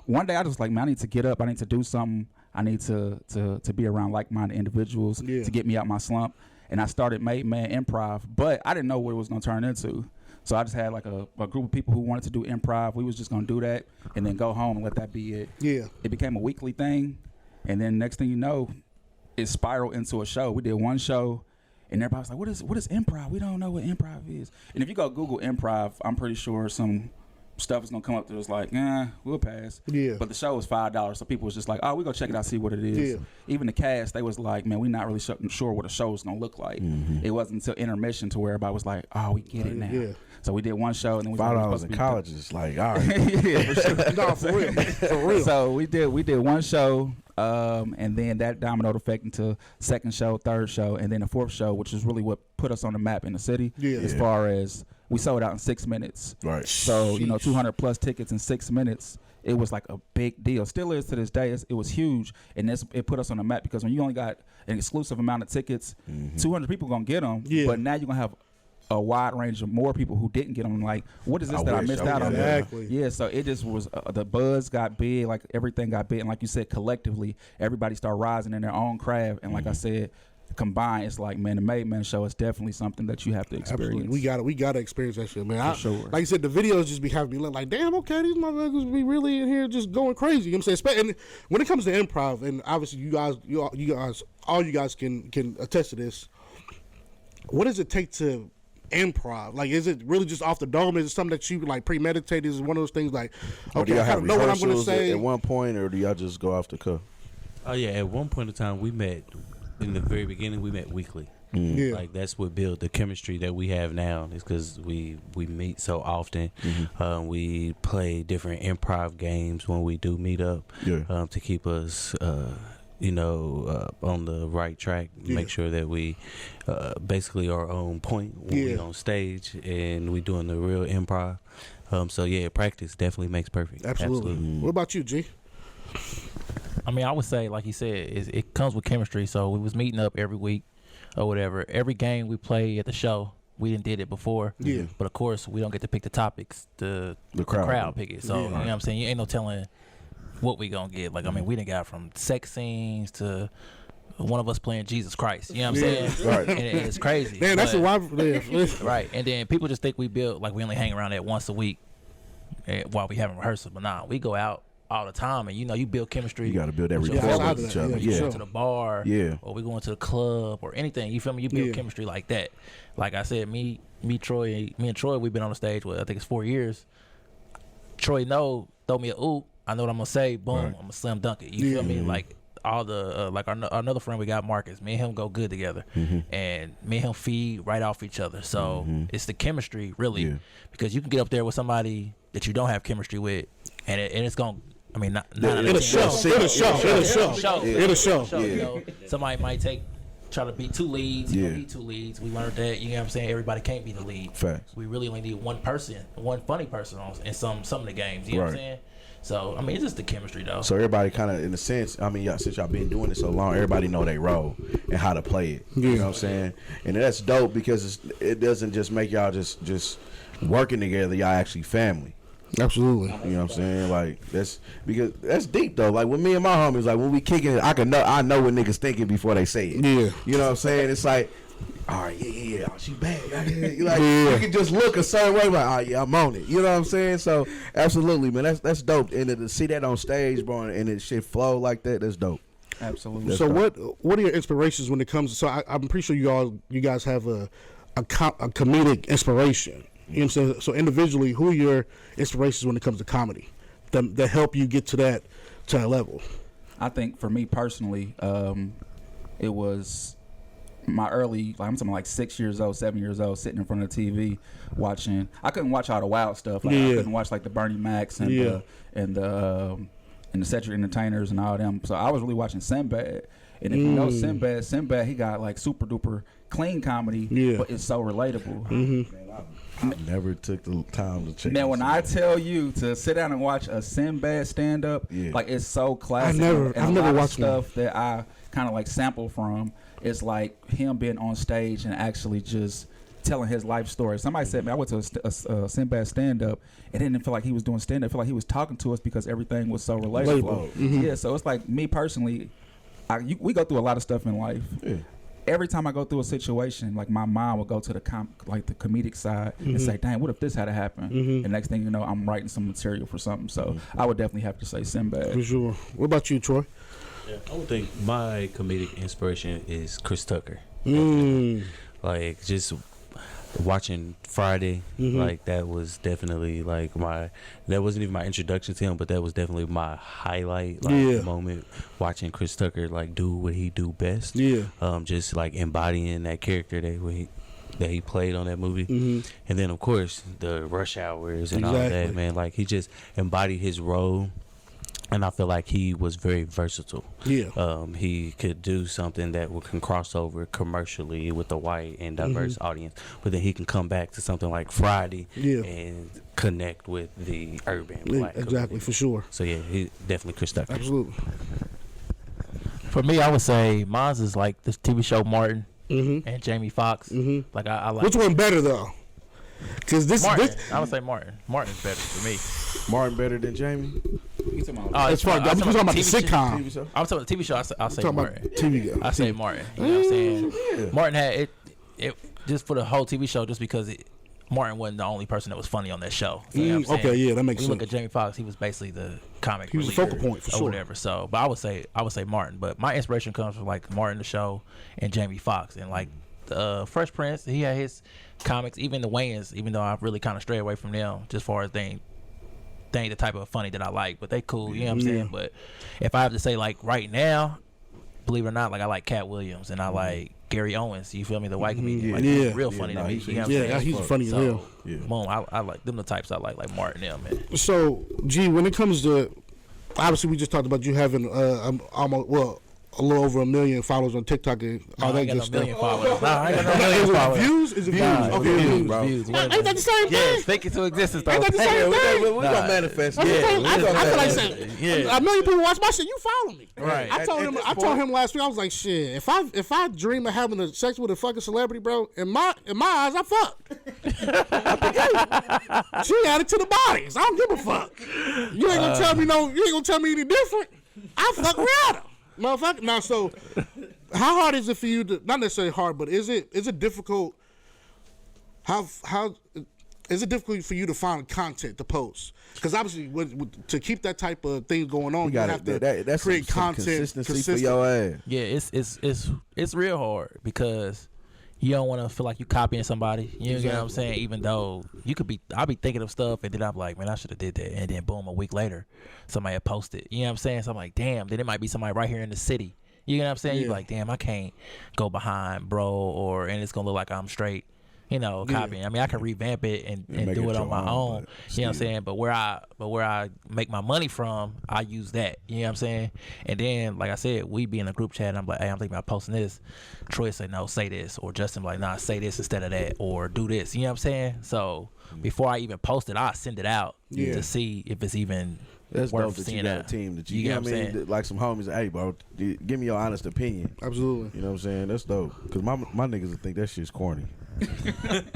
One day I was like, man, I need to get up. I need to do something. I need to be around like-minded individuals to get me out my slump. And I started Made Man Improv, but I didn't know what it was going to turn into. So I just had like a group of people who wanted to do improv. We was just going to do that and then go home and let that be it. Yeah. It became a weekly thing. And then next thing you know, it spiraled into a show. We did one show, and everybody was like, what is improv? We don't know what improv is. And if you go Google improv, I'm pretty sure some stuff is gonna come up that was like, we'll pass. Yeah. But the show was $5, so people was just like, oh, we go check it out, see what it is. Yeah. Even the cast, they was like, man, we not really sure what a show is gonna look like. Mm-hmm. It wasn't until intermission to where everybody was like, oh, we get it now. Yeah. So we did one show, and then we $5 in college is like, all right. Yeah, for sure. No, for real. So we did one show. And then that dominoed effect into second show, third show, and then the fourth show, which is really what put us on the map in the city. Yeah. As far as we sold out in 6 minutes. Right. So, 200 plus tickets in 6 minutes. It was like a big deal. Still is to this day. It was huge. And it put us on the map because when you only got an exclusive amount of tickets, 200 people going to get them. Yeah. But now you're going to have a wide range of more people who didn't get them. Like, what is this I missed out on? Exactly. Yeah, so it just was, the buzz got big, like everything got big. And like you said, collectively, everybody started rising in their own craft. And like I said, combined, it's like, man, the Made Man show is definitely something that you have to experience. Absolutely. We gotta experience that shit, man. For sure. Like you said, the videos just be having me look like, damn, okay, these motherfuckers be really in here just going crazy. You know what I'm saying? And when it comes to improv, and obviously all you guys can attest to this, what does it take to improv? Like, is it really just off the dome? Is it something that you like premeditated? Is it one of those things like, okay, I kind of know what I'm going to say at one point, or do y'all just go off the cuff? Oh yeah, at one point in time we met. In the very beginning, we met weekly. Yeah. Like, that's what built the chemistry that we have now, is because we meet so often. We play different improv games when we do meet up to keep us on the right track. Make sure that we basically are on point when we on stage and we doing the real improv. Practice definitely makes perfect. Absolutely. What about you, G? I mean, I would say, like you said, it comes with chemistry. So we was meeting up every week or whatever. Every game we play at the show, we did it before. Yeah. But of course, we don't get to pick the topics. The crowd pick it. So you know what I'm saying? You ain't no telling what we gonna get. Like, I mean, we done got from sex scenes to one of us playing Jesus Christ. You know what I'm saying? Right. And it's crazy. Man, that's a wife. Right. And then people just think we build like we only hang around that once a week while we having rehearsal. But nah, we go out all the time, and you build chemistry. You got to build that with rapport with each other. We go to the bar, or we going to the club or anything. You feel me? You build chemistry like that. Like I said, me and Troy, we've been on the stage with I think it's 4 years. Troy throw me a oop. I know what I'm gonna say. Boom, I'm gonna slam dunk it. You feel me? Like all the like another friend we got, Marcus. Me and him go good together, and me and him feed right off each other. So it's the chemistry really, because you can get up there with somebody that you don't have chemistry with, and it's gonna. I mean, it'll show. Somebody might try to beat 2 leads. You beat 2 leads. We learned that. You know what I'm saying? Everybody can't be the lead. Facts. We really only need one funny person in some of the games. You know what I'm saying? So I mean, it's just the chemistry though. So everybody kind of, in a sense, I mean, since y'all been doing it so long, everybody know their role and how to play it. You know what I'm saying? And that's dope because it doesn't just make y'all just working together. Y'all actually family. Absolutely. You know what I'm saying? Like that's deep though. Like with me and my homies, like when we kicking it, I know what niggas thinking before they say it. Yeah. You know what I'm saying? It's like, all right, oh, she bad. You can just look a certain way, like, oh yeah, I'm on it. You know what I'm saying? So absolutely, man, that's dope. And to see that on stage, bro, and it shit flow like that, that's dope. Absolutely. That's so dope. what are your inspirations when it comes to? So I'm pretty sure you guys have a comedic inspiration. You know what I'm saying? So individually, who are your inspirations when it comes to comedy that help you get to that level? I think for me personally, it was my early, like I'm talking like 6 years old, 7 years old, sitting in front of the TV watching. I couldn't watch all the wild stuff. Like I couldn't watch like the Bernie Macs and the Cedric Entertainers and all them. So I was really watching Sinbad. And if you know Sinbad, he got like super duper clean comedy, but it's so relatable. I never took the time to check. Now, when I tell you to sit down and watch a Sinbad stand up, like it's so classic. I've never watched stuff that I kind of like sample from. It's like him being on stage and actually just telling his life story. Somebody said, man, I went to a Sinbad stand up and didn't feel like he was doing stand up. I feel like he was talking to us because everything was so relatable. Yeah, so it's like me personally, we go through a lot of stuff in life. Every time I go through a situation, like my mind will go to the comedic side and say, "Dang, what if this had happened?" And next thing you know, I'm writing some material for something. So I would definitely have to say Sinbad. For sure. What about you, Troy? I would think my comedic inspiration is Chris Tucker. Like just watching Friday, like that was definitely like that wasn't even my introduction to him, but that was definitely my highlight moment, watching Chris Tucker like do what he do best. Just like embodying that character that he played on that movie. And then of course the rush hours and all that, man, like he just embodied his role. And I feel like he was very versatile. He could do something that can cross over commercially with a white and diverse audience, but then he can come back to something like Friday and connect with the urban black community. For sure. So yeah, he definitely Chris Tucker. Absolutely. For me, I would say mine's is like this TV show Martin and Jamie Foxx. Like I like. Which one better though? Because I would say Martin. Martin's better for me. Martin better than Jamie? As far as I'm talking about the sitcom. I'm talking about the TV show. I'll say Martin. TV. I say Martin. You know what I'm saying? Martin had it just for the whole TV show, just because Martin wasn't the only person that was funny on that show. You know what I'm saying? That makes sense. When you look at Jamie Foxx, he was basically the comic. He was the focal point for sure. Whatever. So, but I would say Martin. But my inspiration comes from like Martin the show and Jamie Foxx and like the Fresh Prince. He had his comics, even the Wayans. Even though I've really kind of strayed away from them, just far as they ain't the type of funny that I like, but they cool. You know what I'm saying? But if I have to say like right now, believe it or not, like I like Cat Williams and I like Gary Owens. You feel me? The white comedian. Like, he's real funny to me. You know what I'm saying? He's funny as hell. Boom. I like them. The types I like Martin them. Man. So, G, when it comes to, obviously, we just talked about you having almost a little over 1 million followers on TikTok and all that good stuff. I ain't got no million followers. Views? Is it views? Okay, views. Ain't that the same thing? Yeah, speak it to existence, though. Ain't that the same thing? We're going to manifest. I feel like saying, 1 million people watch my shit, you follow me. Right. I told him last week, I was like, shit, if I dream of having sex with a fucking celebrity, bro, in my eyes, I fucked. She added to the bodies. I don't give a fuck. You ain't gonna tell me any different. I fuck Rihanna. Motherfucker. Now, so How hard is it for you to, not necessarily hard, but is it difficult? How is it difficult for you to find content to post? Because obviously, to keep that type of thing going on, you have to that's create some content consistency for your ass. Yeah, it's real hard because you don't want to feel like you copying somebody. You know what I'm saying? Even though I'll be thinking of stuff and then I'm like, man, I should have did that. And then boom, a week later, somebody had posted. You know what I'm saying? So I'm like, damn. Then it might be somebody right here in the city. You know what I'm saying? You're like, damn, I can't go behind, bro, and it's gonna look like I'm straight. Copying. I mean, I can revamp it and do it on my own. You know what I'm saying? But where I make my money from, I use that. You know what I'm saying? And then, like I said, we be in a group chat and I'm like, hey, I'm thinking about posting this. Troy say, no, say this. Or Justin like, nah, say this instead of that. Or do this. You know what I'm saying? So before I even post it, I send it out to see if it's even that's worth dope that you got a team that you know what I mean? Like some homies, hey, bro, give me your honest opinion. Absolutely. You know what I'm saying? That's dope. Because my niggas would think that shit's corny.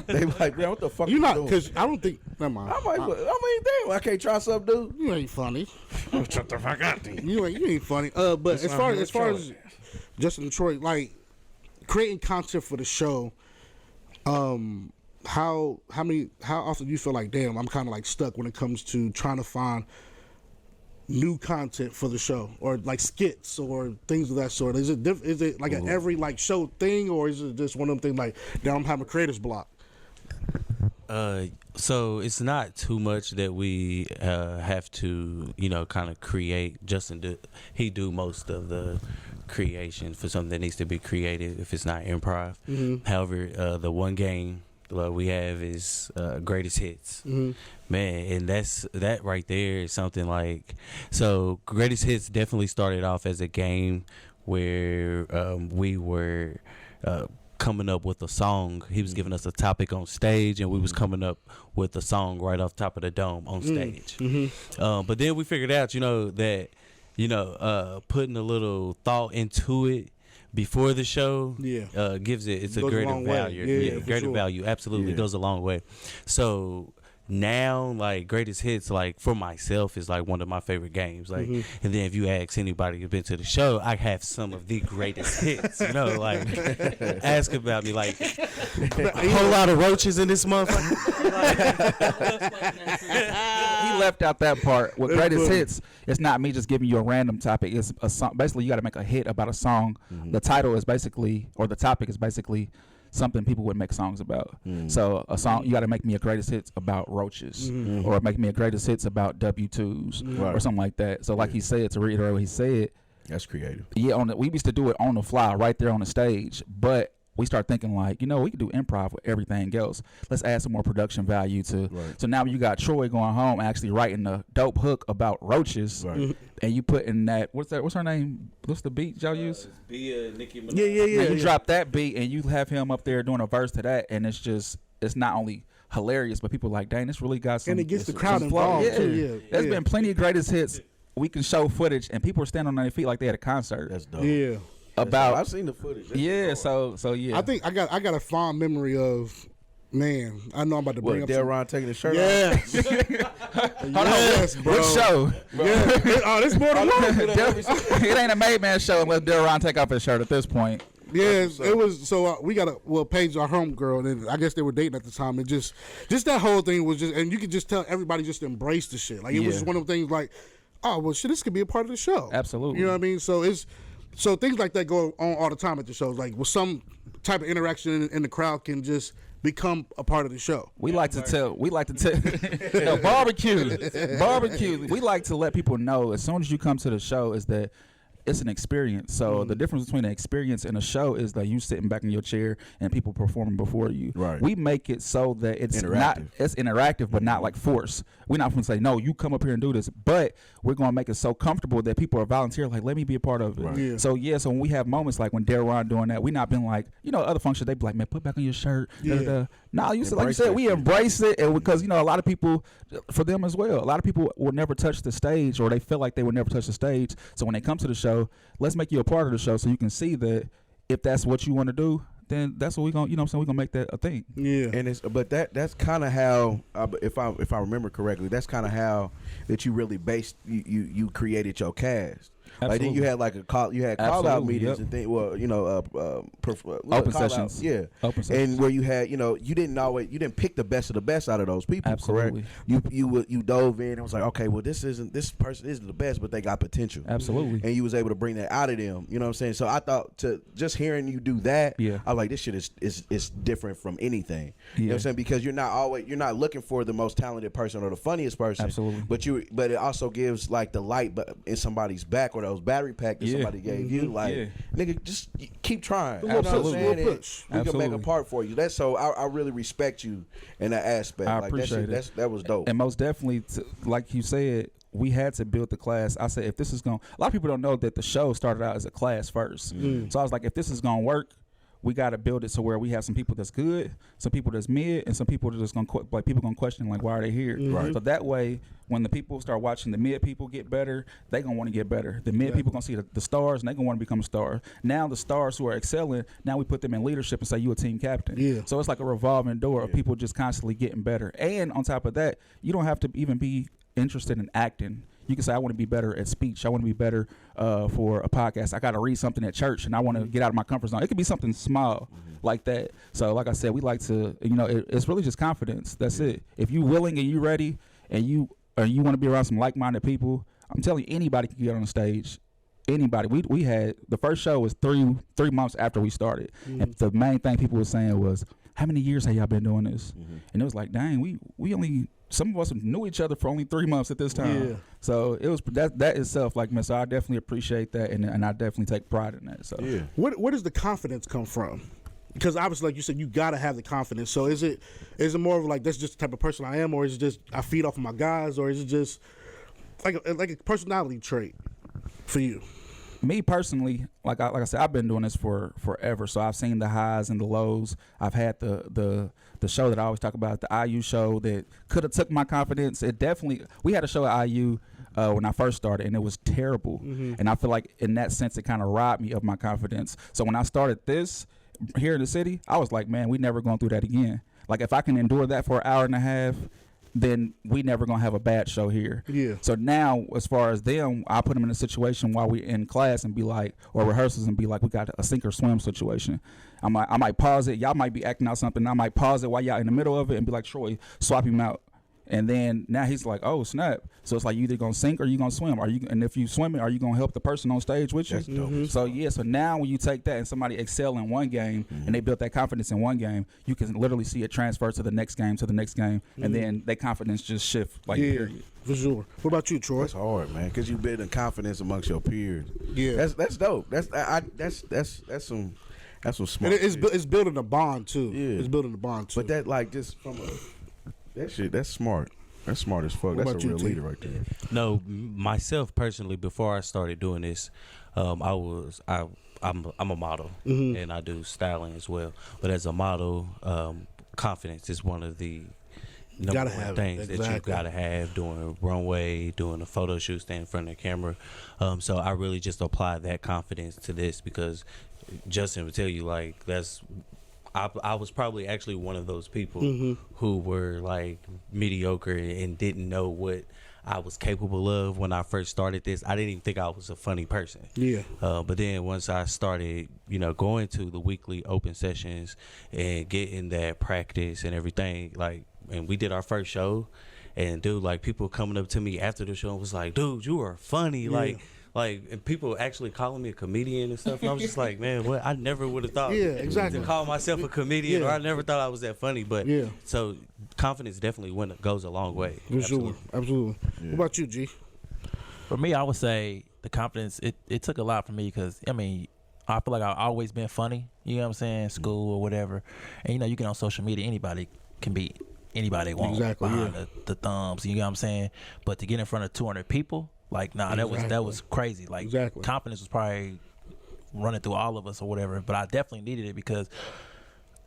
They like, man, what the fuck you not? doing? Because I don't think. Never mind. I mean, damn, I can't try something, dude. You ain't funny. Shut the fuck up, dude. You ain't funny. But as far as Justin Detroit, like creating content for the show, how often do you feel like, damn, I'm kind of like stuck when it comes to trying to find new content for the show, or like skits or things of that sort? Is it like an every like show thing, or is it just one of them things like, damn, I'm having a creator's block? So it's not too much that we have to, kind of create. Justin, he do most of the creation for something that needs to be created if it's not improv. Mm-hmm. However, the one game we have is greatest hits. Mm-hmm. Man, and that right there is something like, so greatest hits definitely started off as a game where we were coming up with a song. He was giving us a topic on stage, and we was coming up with a song right off top of the dome on stage. Mm-hmm. But then we figured out, that putting a little thought into it before the show gives it's a greater value. Greater value absolutely goes a long way. So now, like, greatest hits, like, for myself is like one of my favorite games. Like, and then if you ask anybody who's been to the show, I have some of the greatest hits. Like, ask about me. Like, a whole lot of roaches in this motherfucker. He left out that part. With greatest hits, it's not me just giving you a random topic. It's a song. Basically, you got to make a hit about a song. The title is basically, or the topic is basically, something people would make songs about. So a song, you got to make me a greatest hits about roaches, or make me a greatest hits about W2s, or something like that. So like he said, to reiterate what he said, that's creative. Yeah, we used to do it on the fly right there on the stage, but we start thinking like, we can do improv with everything else. Let's add some more production value to. Right. So now you got Troy going home actually writing a dope hook about roaches, and you put in that. What's her name? What's the beat y'all use? Nicki Minaj. Yeah. You drop that beat and you have him up there doing a verse to that, and it's not only hilarious, but people are like, dang, this really got some. And it gets the crowd involved too. There's been plenty of greatest hits. We can show footage, and people are standing on their feet like they had a concert. That's dope. Yeah. I've seen the footage. So yeah. I think I got a fond memory of, man, I know I'm about to bring up Delron taking the shirt off. Yes, bro. What show? Yeah. This more than one. It ain't a made man show unless Delron take off his shirt at this point. Yeah, it was. So we got Paige, our homegirl, and I guess they were dating at the time, and just that whole thing was just, and you could just tell everybody just embraced the shit. Like, it was just one of the things like, oh well, shit, this could be a part of the show. Absolutely. You know what I mean? So things like that go on all the time at the shows. Like, with some type of interaction in the crowd can just become a part of the show. We like to tell no, barbecue. We like to let people know as soon as you come to the show is that it's an experience. So the difference between an experience and a show is that you sitting back in your chair and people performing before you. Right. We make it so that it's interactive, but not like force. We're not going to say, no, you come up here and do this, but we're going to make it so comfortable that people are volunteering, like, let me be a part of it. Right. Yeah. So when we have moments like when Darron doing that, we not been like, other functions, they be like, man, put back on your shirt. Yeah. No, like you said, we embrace it, and because, a lot of people, for them as well, a lot of people will never touch the stage, or they feel like they will never touch the stage. So when they come to the show, let's make you a part of the show so you can see that if that's what you want to do, then that's what we're going to, we're going to make that a thing. Yeah. And that's kind of how, if I remember correctly, that's kind of how that you really based, you created your cast. Like then you had like call out meetings and things. Well, open sessions. Open sessions. And where you had, you didn't pick the best of the best out of those people. Absolutely. Correct. You dove in and was like, okay, well this person isn't the best, but they got potential. Absolutely. And you was able to bring that out of them. You know what I'm saying? So I thought just hearing you do that, I was like, this shit is different from anything. You know what I'm saying? Because you're not looking for the most talented person or the funniest person. Absolutely. But it also gives like the light in somebody's back or those battery pack that somebody gave you. Like, nigga, just keep trying. Absolutely. We can make a part for you. So I really respect you in that aspect. I appreciate it. That was dope. And most definitely, like you said, we had to build the class. I said, if this is going to, a lot of people don't know that the show started out as a class first. So I was like, if this is going to work, we got to build it to where we have some people that's good, some people that's mid, and some people that just going to people going to question like, why are they here? Right. So that way, when the people start watching the mid people get better, they going to want to get better. The mid people going to see the stars, and they going to want to become a star. Now the stars who are excelling, now we put them in leadership and say, you a team captain. Yeah. So it's like a revolving door of people just constantly getting better. And on top of that, you don't have to even be interested in acting. You can say, I want to be better at speech. I want to be better for a podcast. I got to read something at church, and I want to get out of my comfort zone. It could be something small like that. So like I said, we like to, it's really just confidence. That's it. If you willing and you ready and you want to be around some like-minded people, I'm telling you, anybody can get on the stage. Anybody. We had, the first show was three months after we started. And the main thing people were saying was, how many years have y'all been doing this? And it was like, dang, we only, some of us knew each other for only 3 months at this time. Yeah. So it was that itself, like, man, so I definitely appreciate that, and I definitely take pride in that. So where does the confidence come from? Because obviously, like you said, you gotta have the confidence. So is it more of like, that's just the type of person I am, or is it just I feed off of my guys, or is it just like a personality trait for you? Me personally, like I said, I've been doing this for forever. So I've seen the highs and the lows. I've had the show that I always talk about, the IU show, that could have took my confidence. It definitely, we had a show at IU when I first started, and it was terrible. And I feel like in that sense, it kind of robbed me of my confidence. So when I started this here in the city, I was like, man, we never going through that again. Like, if I can endure that for an hour and a half, then we never gonna have a bad show here. Yeah. So now, as far as them, I put them in a situation while we in class and be like, or rehearsals and be like, we got a sink or swim situation. I might pause it. Y'all might be acting out something. I might pause it while y'all in the middle of it and be like, Troy, swap him out. And then now he's like, oh snap! So it's like, you either gonna sink or you gonna swim. And if you swimming, are you gonna help the person on stage with you? That's dope. So yeah. So now when you take that and somebody excel in one game and they built that confidence in one game, you can literally see it transfer to the next game, and then their confidence just shift. Like, period. For sure. What about you, Troy? That's hard, man, because you building confidence amongst your peers. Yeah, that's dope. That's some smart. It's building a bond too. Yeah, it's building a bond too. But that, like, just from that's smart. That's smart as fuck. That's a real leader right there. No, myself personally, before I started doing this, I'm a model and I do styling as well. But as a model, confidence is one of the number one things that you gotta have doing a runway, doing a photo shoot, standing in front of the camera. So I really just apply that confidence to this, because Justin would tell you, like, I was probably actually one of those people who were like mediocre and didn't know what I was capable of when I first started this. I didn't even think I was a funny person. Yeah. But then once I started, going to the weekly open sessions and getting that practice and everything, like, and we did our first show, and dude, like, people coming up to me after the show and was like, dude, you are funny. Yeah. Like, and people actually calling me a comedian and stuff. And I was just like, man, what? I never would have thought to call myself a comedian, or I never thought I was that funny. But so confidence definitely goes a long way. Absolutely. Yeah. What about you, G? For me, I would say the confidence, it took a lot for me, because, I mean, I feel like I've always been funny. You know what I'm saying? School or whatever. And, you get on social media, anybody can be anybody they want behind the thumbs. You know what I'm saying? But to get in front of 200 people, like, nah, that was crazy. Like, confidence was probably running through all of us or whatever. But I definitely needed it, because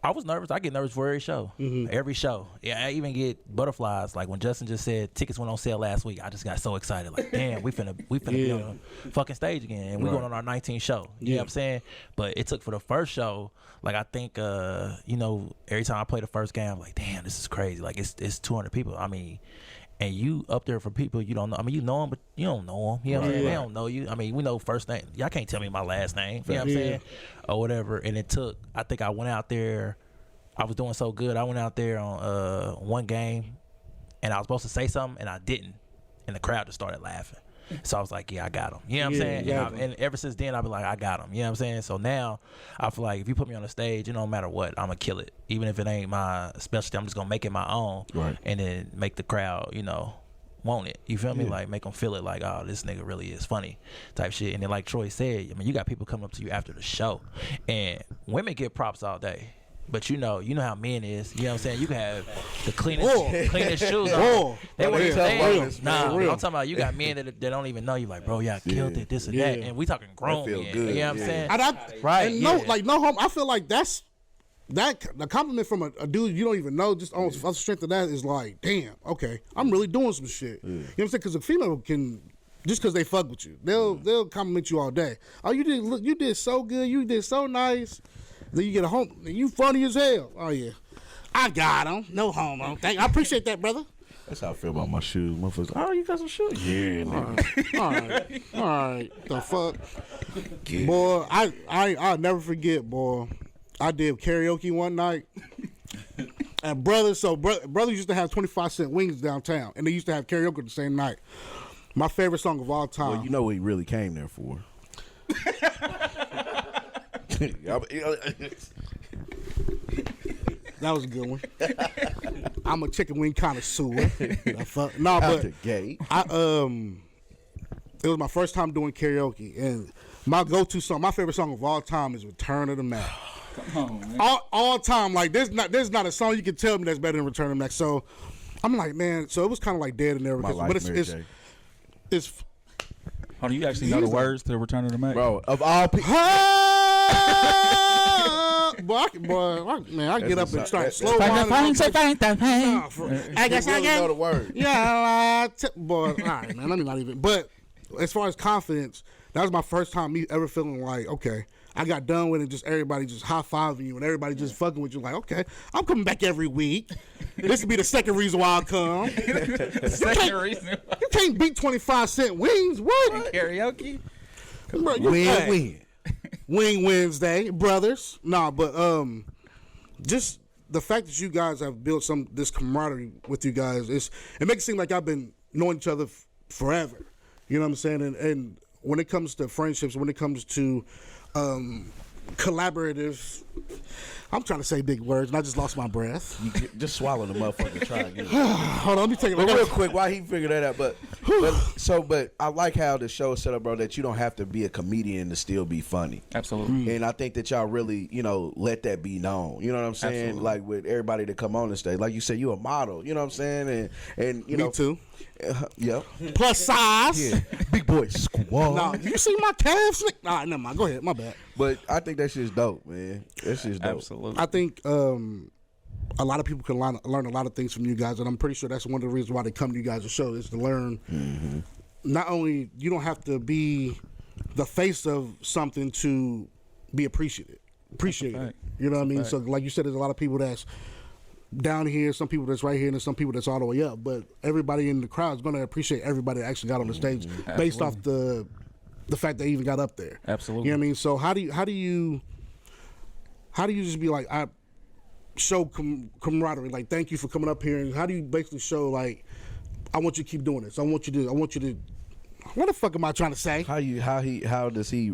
I was nervous. I get nervous for every show. Every show. Yeah, I even get butterflies. Like, when Justin just said tickets went on sale last week, I just got so excited. Like, damn, we finna be on the fucking stage again. And we're going on our 19th show. You know what I'm saying? But it took for the first show, like, I think, every time I play the first game, I'm like, damn, this is crazy. Like, it's 200 people. I mean, and you up there for people you don't know. I mean, you know them, but you don't know them. You know what I'm saying? They don't know you. I mean, we know first name. Y'all can't tell me my last name. You know what I'm saying? Or whatever. And it took, I think I went out there, I was doing so good. I went out there on one game, and I was supposed to say something, and I didn't. And the crowd just started laughing. So I was like, yeah, I got him. You know what I'm saying? And ever since then, I've been like, I got him. You know what I'm saying? So now I feel like if you put me on the stage, it don't matter what, I'm going to kill it. Even if it ain't my specialty, I'm just going to make it my own. Right. And then make the crowd, want it. You feel me? Like, make them feel it like, oh, this nigga really is funny type shit. And then like Troy said, I mean, you got people coming up to you after the show. And women get props all day. But you know how men is. You know what I'm saying? You can have the cleanest shoes on. I'm talking about you got men that don't even know you. Like, bro, yeah, I killed it, this and that. And we talking grown men. Good. You know what I'm saying? And no homo. I feel like the compliment from a dude you don't even know, just on the strength of that, is like, damn, okay, I'm really doing some shit. You know what I'm saying? Because a female can, just because they fuck with you, they'll compliment you all day. Oh, you did so good, you did so nice. Then you get a home, you funny as hell. Oh yeah, I got him. No homo. I appreciate that, brother. That's how I feel about my shoes. Motherfuckers, oh, you got some shoes? Yeah, nigga. All right. The fuck, boy. I'll never forget, boy. I did karaoke one night, and brothers used to have 25-cent wings downtown, and they used to have karaoke the same night. My favorite song of all time. Well, you know what he really came there for. That was a good one. I'm a chicken wing connoisseur. But the gate. It was my first time doing karaoke, and my go-to song, my favorite song of all time, is "Return of the Mac." Come on, man. All time, like there's not a song you can tell me that's better than "Return of the Mac." So I'm like, man. So it was kind of like dead in there, but it's. Oh, do you actually know the words to "Return of the Mac"? Bro, of all people. I get up and start slow I guess I know the word. Yeah, boy. All right, man. Let me not even. But as far as confidence, that was my first time me ever feeling like, okay, I got done with it. Just everybody just high fiving you and everybody just fucking with you. Like, okay, I'm coming back every week. This would be the second reason why I come. You can't beat 25-cent wings. What? Karaoke? Bro, win. Wing Wednesday, brothers. Nah, but just the fact that you guys have built this camaraderie with you guys, it makes it seem like I've been knowing each other forever. You know what I'm saying? And when it comes to friendships, when it comes to collaborative, I'm trying to say big words, and I just lost my breath. Just swallow the motherfucker. Try again. Hold on, let me take it real quick while he figured that out. But I like how the show is set up, bro. That you don't have to be a comedian to still be funny. Absolutely. And I think that y'all really, let that be known. You know what I'm saying? Absolutely. Like with everybody that come on the stage, like you said, you a model. You know what I'm saying? And Me too. Yeah. Plus size. Yeah. Big boy squad. Nah, you see my calves? Nah, never mind. Go ahead. My bad. But I think that shit's dope, man. That shit's dope. Absolutely. I think a lot of people can learn a lot of things from you guys, and I'm pretty sure that's one of the reasons why they come to you guys' show is to learn. Mm-hmm. Not only you don't have to be the face of something to be appreciated. You know what I mean? So like you said, there's a lot of people that's down here, some people that's right here, and there's some people that's all the way up. But everybody in the crowd is going to appreciate everybody that actually got on the stage based off the fact they even got up there. Absolutely. You know what I mean? So how do you just be like, I show camaraderie, like thank you for coming up here, and how do you basically show like, I want you to keep doing this. I want you to. What the fuck am I trying to say? How does he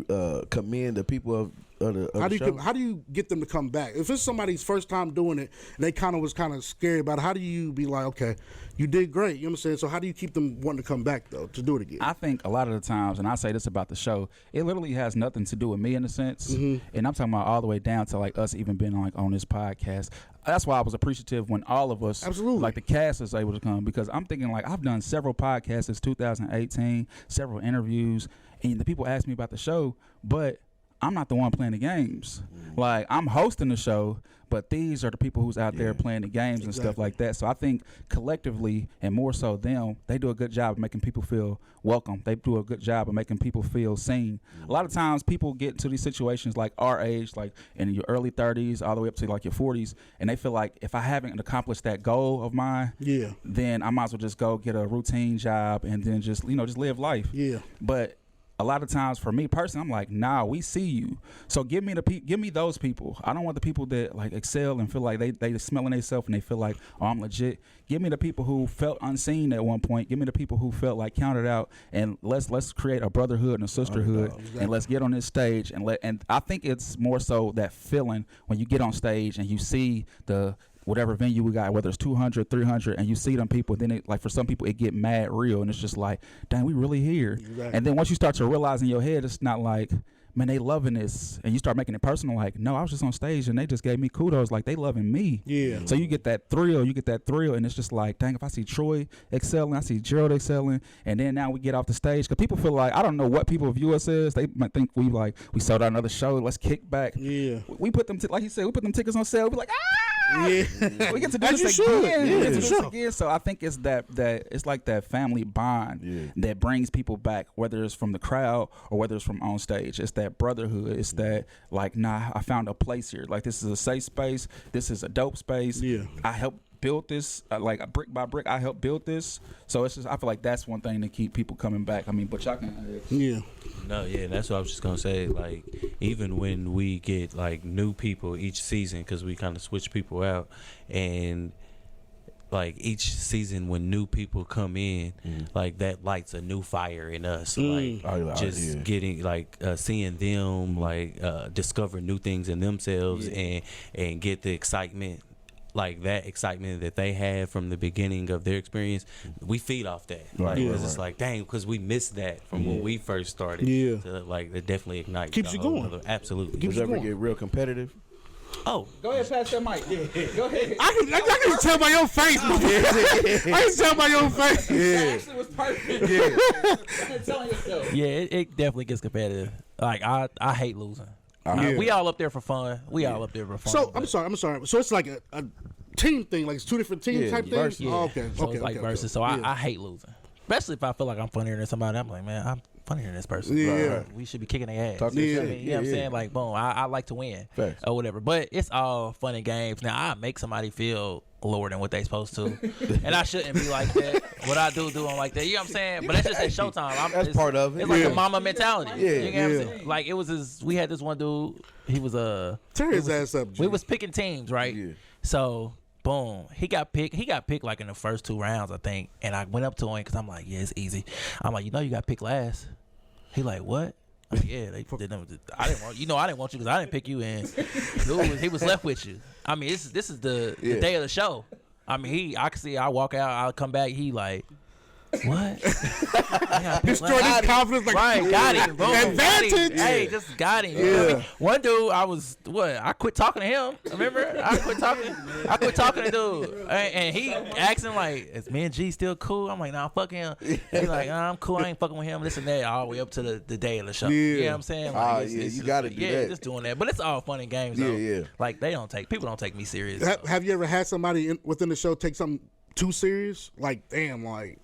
commend the people of the show? How do you get them to come back? If it's somebody's first time doing it and they kind of scary about it, how do you be like, okay, you did great, you know what I'm saying? So how do you keep them wanting to come back though to do it again? I think a lot of the times, and I say this about the show, it literally has nothing to do with me in a sense, and I'm talking about all the way down to like us even being like on this podcast. That's why I was appreciative when all of us, like the cast, is able to come, because I'm thinking like I've done several podcasts since 2018, several interviews, and the people ask me about the show, but I'm not the one playing the games. Like I'm hosting the show, but these are the people who's out there playing the games and stuff like that. So I think collectively, and more so them, they do a good job of making people feel welcome. They do a good job of making people feel seen. A lot of times people get into these situations like our age, like in your early 30s all the way up to like your 40s, and they feel like if I haven't accomplished that goal of mine, then I might as well just go get a routine job and then just just live life. But a lot of times for me personally, I'm like, nah, we see you. So give me those people. I don't want the people that like excel and feel like they smelling themselves and they feel like, oh, I'm legit. Give me the people who felt unseen at one point. Give me the people who felt like counted out, and let's create a brotherhood and a sisterhood, and let's get on this stage and I think it's more so that feeling when you get on stage and you see the whatever venue we got, whether it's 200, 300, and you see them people, then it, like for some people it get mad real, and it's just like, dang, we really here. And then once you start to realize in your head, it's not like, man, they loving this, and you start making it personal, like, no, I was just on stage and they just gave me kudos, like they loving me. So you get that thrill, and it's just like, dang, if I see Troy excelling, I see Gerald excelling, and then now we get off the stage, because people feel like, I don't know what people view us as, they might think we sold out another show, let's kick back. We put them, like he said, we put them tickets on sale, we like, we get to do this again. So I think it's that it's like that family bond that brings people back, whether it's from the crowd or whether it's from on stage. It's that brotherhood. It's that like, nah, I found a place here. Like, this is a safe space. This is a dope space. I helped build this, like brick by brick. I helped build this. So it's just, I feel like that's one thing to keep people coming back. I mean, but y'all can. That's what I was just gonna say. Like, even when we get like new people each season, because we kind of switch people out, and like each season when new people come in, like that lights a new fire in us. Getting like seeing them like discover new things in themselves and get the excitement. Like that excitement that they had from the beginning of their experience, we feed off that. It's just like, dang, because we missed that from when we first started. So, like, it definitely ignites. Keeps you going. Absolutely. Does it ever get real competitive? Oh, go ahead, pass that mic. Go ahead. I can tell by your face. I can tell by your face. That actually was perfect. Telling yourself. Yeah, it definitely gets competitive. Like, I hate losing. We all up there for fun. So I'm sorry. So it's like a team thing, like it's two different teams type things. Okay. So it's like versus. So I hate losing, especially if I feel like I'm funnier than somebody. I'm like, man, I'm funnier than this person. We should be kicking their ass. You know what I'm saying? Like, boom, I like to win or whatever. But it's all fun and games. Now I make somebody feel lower than what they supposed to, and I shouldn't be like that. What I do them like that, you know what I'm saying? But that's just at showtime. That's part of it. It's like a mama mentality. You know what I'm saying? Like, it was we had this one dude. He was tear his ass up. We was picking teams, right? So boom, he got picked. He got picked like in the first 2 rounds, I think. And I went up to him because I'm like, yeah, it's easy. I'm like, you got picked last. He like, what? I'm like, yeah, I didn't want you because I didn't pick you, and he was left with you. I mean, this is the day of the show. I mean, I can see. I walk out, I'll come back. He like, what? Destroy his confidence. Like, right, got him. Boom, advantage. Hey, just got him. I mean, one dude, I quit talking to him. Remember? I quit talking to dude. And he asking like, is me and G still cool? I'm like, nah, fuck him. He's like, I'm cool. I ain't fucking with him. This and that. All the way up to the day of the show. You know what I'm saying? Like, you got to do that. Just doing that. But it's all fun and games, though. Like, people don't take me serious. Have you ever had somebody within the show take something too serious? Like, damn, like.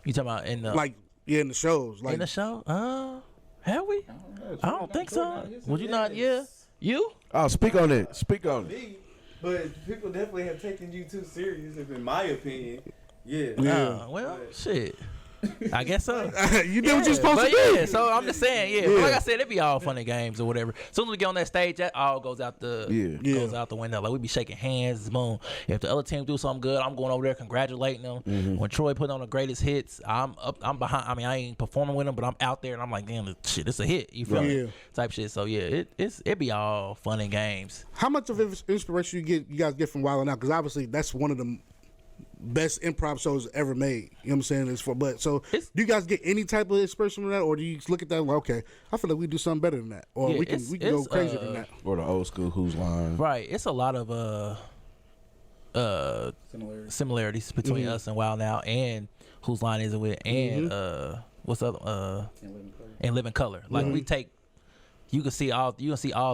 You talking about in the in the shows, like in the show? Have we? I don't think so. Would you not? Yeah, you? Oh, speak on it. But people definitely have taken you too serious, in my opinion. Well, shit. I guess so. You did what you're supposed to do. Yeah, so I'm just saying, But like I said, it be all fun and games or whatever. As soon as we get on that stage, that all goes out the window. Like, we be shaking hands, boom. If the other team do something good, I'm going over there congratulating them. When Troy put on the greatest hits, I'm behind. I mean, I ain't performing with them, but I'm out there and I'm like, damn, shit, it's a hit. You feel me? Type shit. So it be all fun and games. How much of inspiration you guys get from Wild 'N Out? Because obviously that's one of the best improv shows ever made. You know what I'm saying? Do you guys get any type of inspiration from that, or do you look at that like, okay, I feel like we do something better than that, or we can go crazier than that, or the old school Who's Line? Right. It's a lot of similarities between us and Wild 'N Out and Whose Line Is It With, and what's up? And Living Color. Like, we take you can see all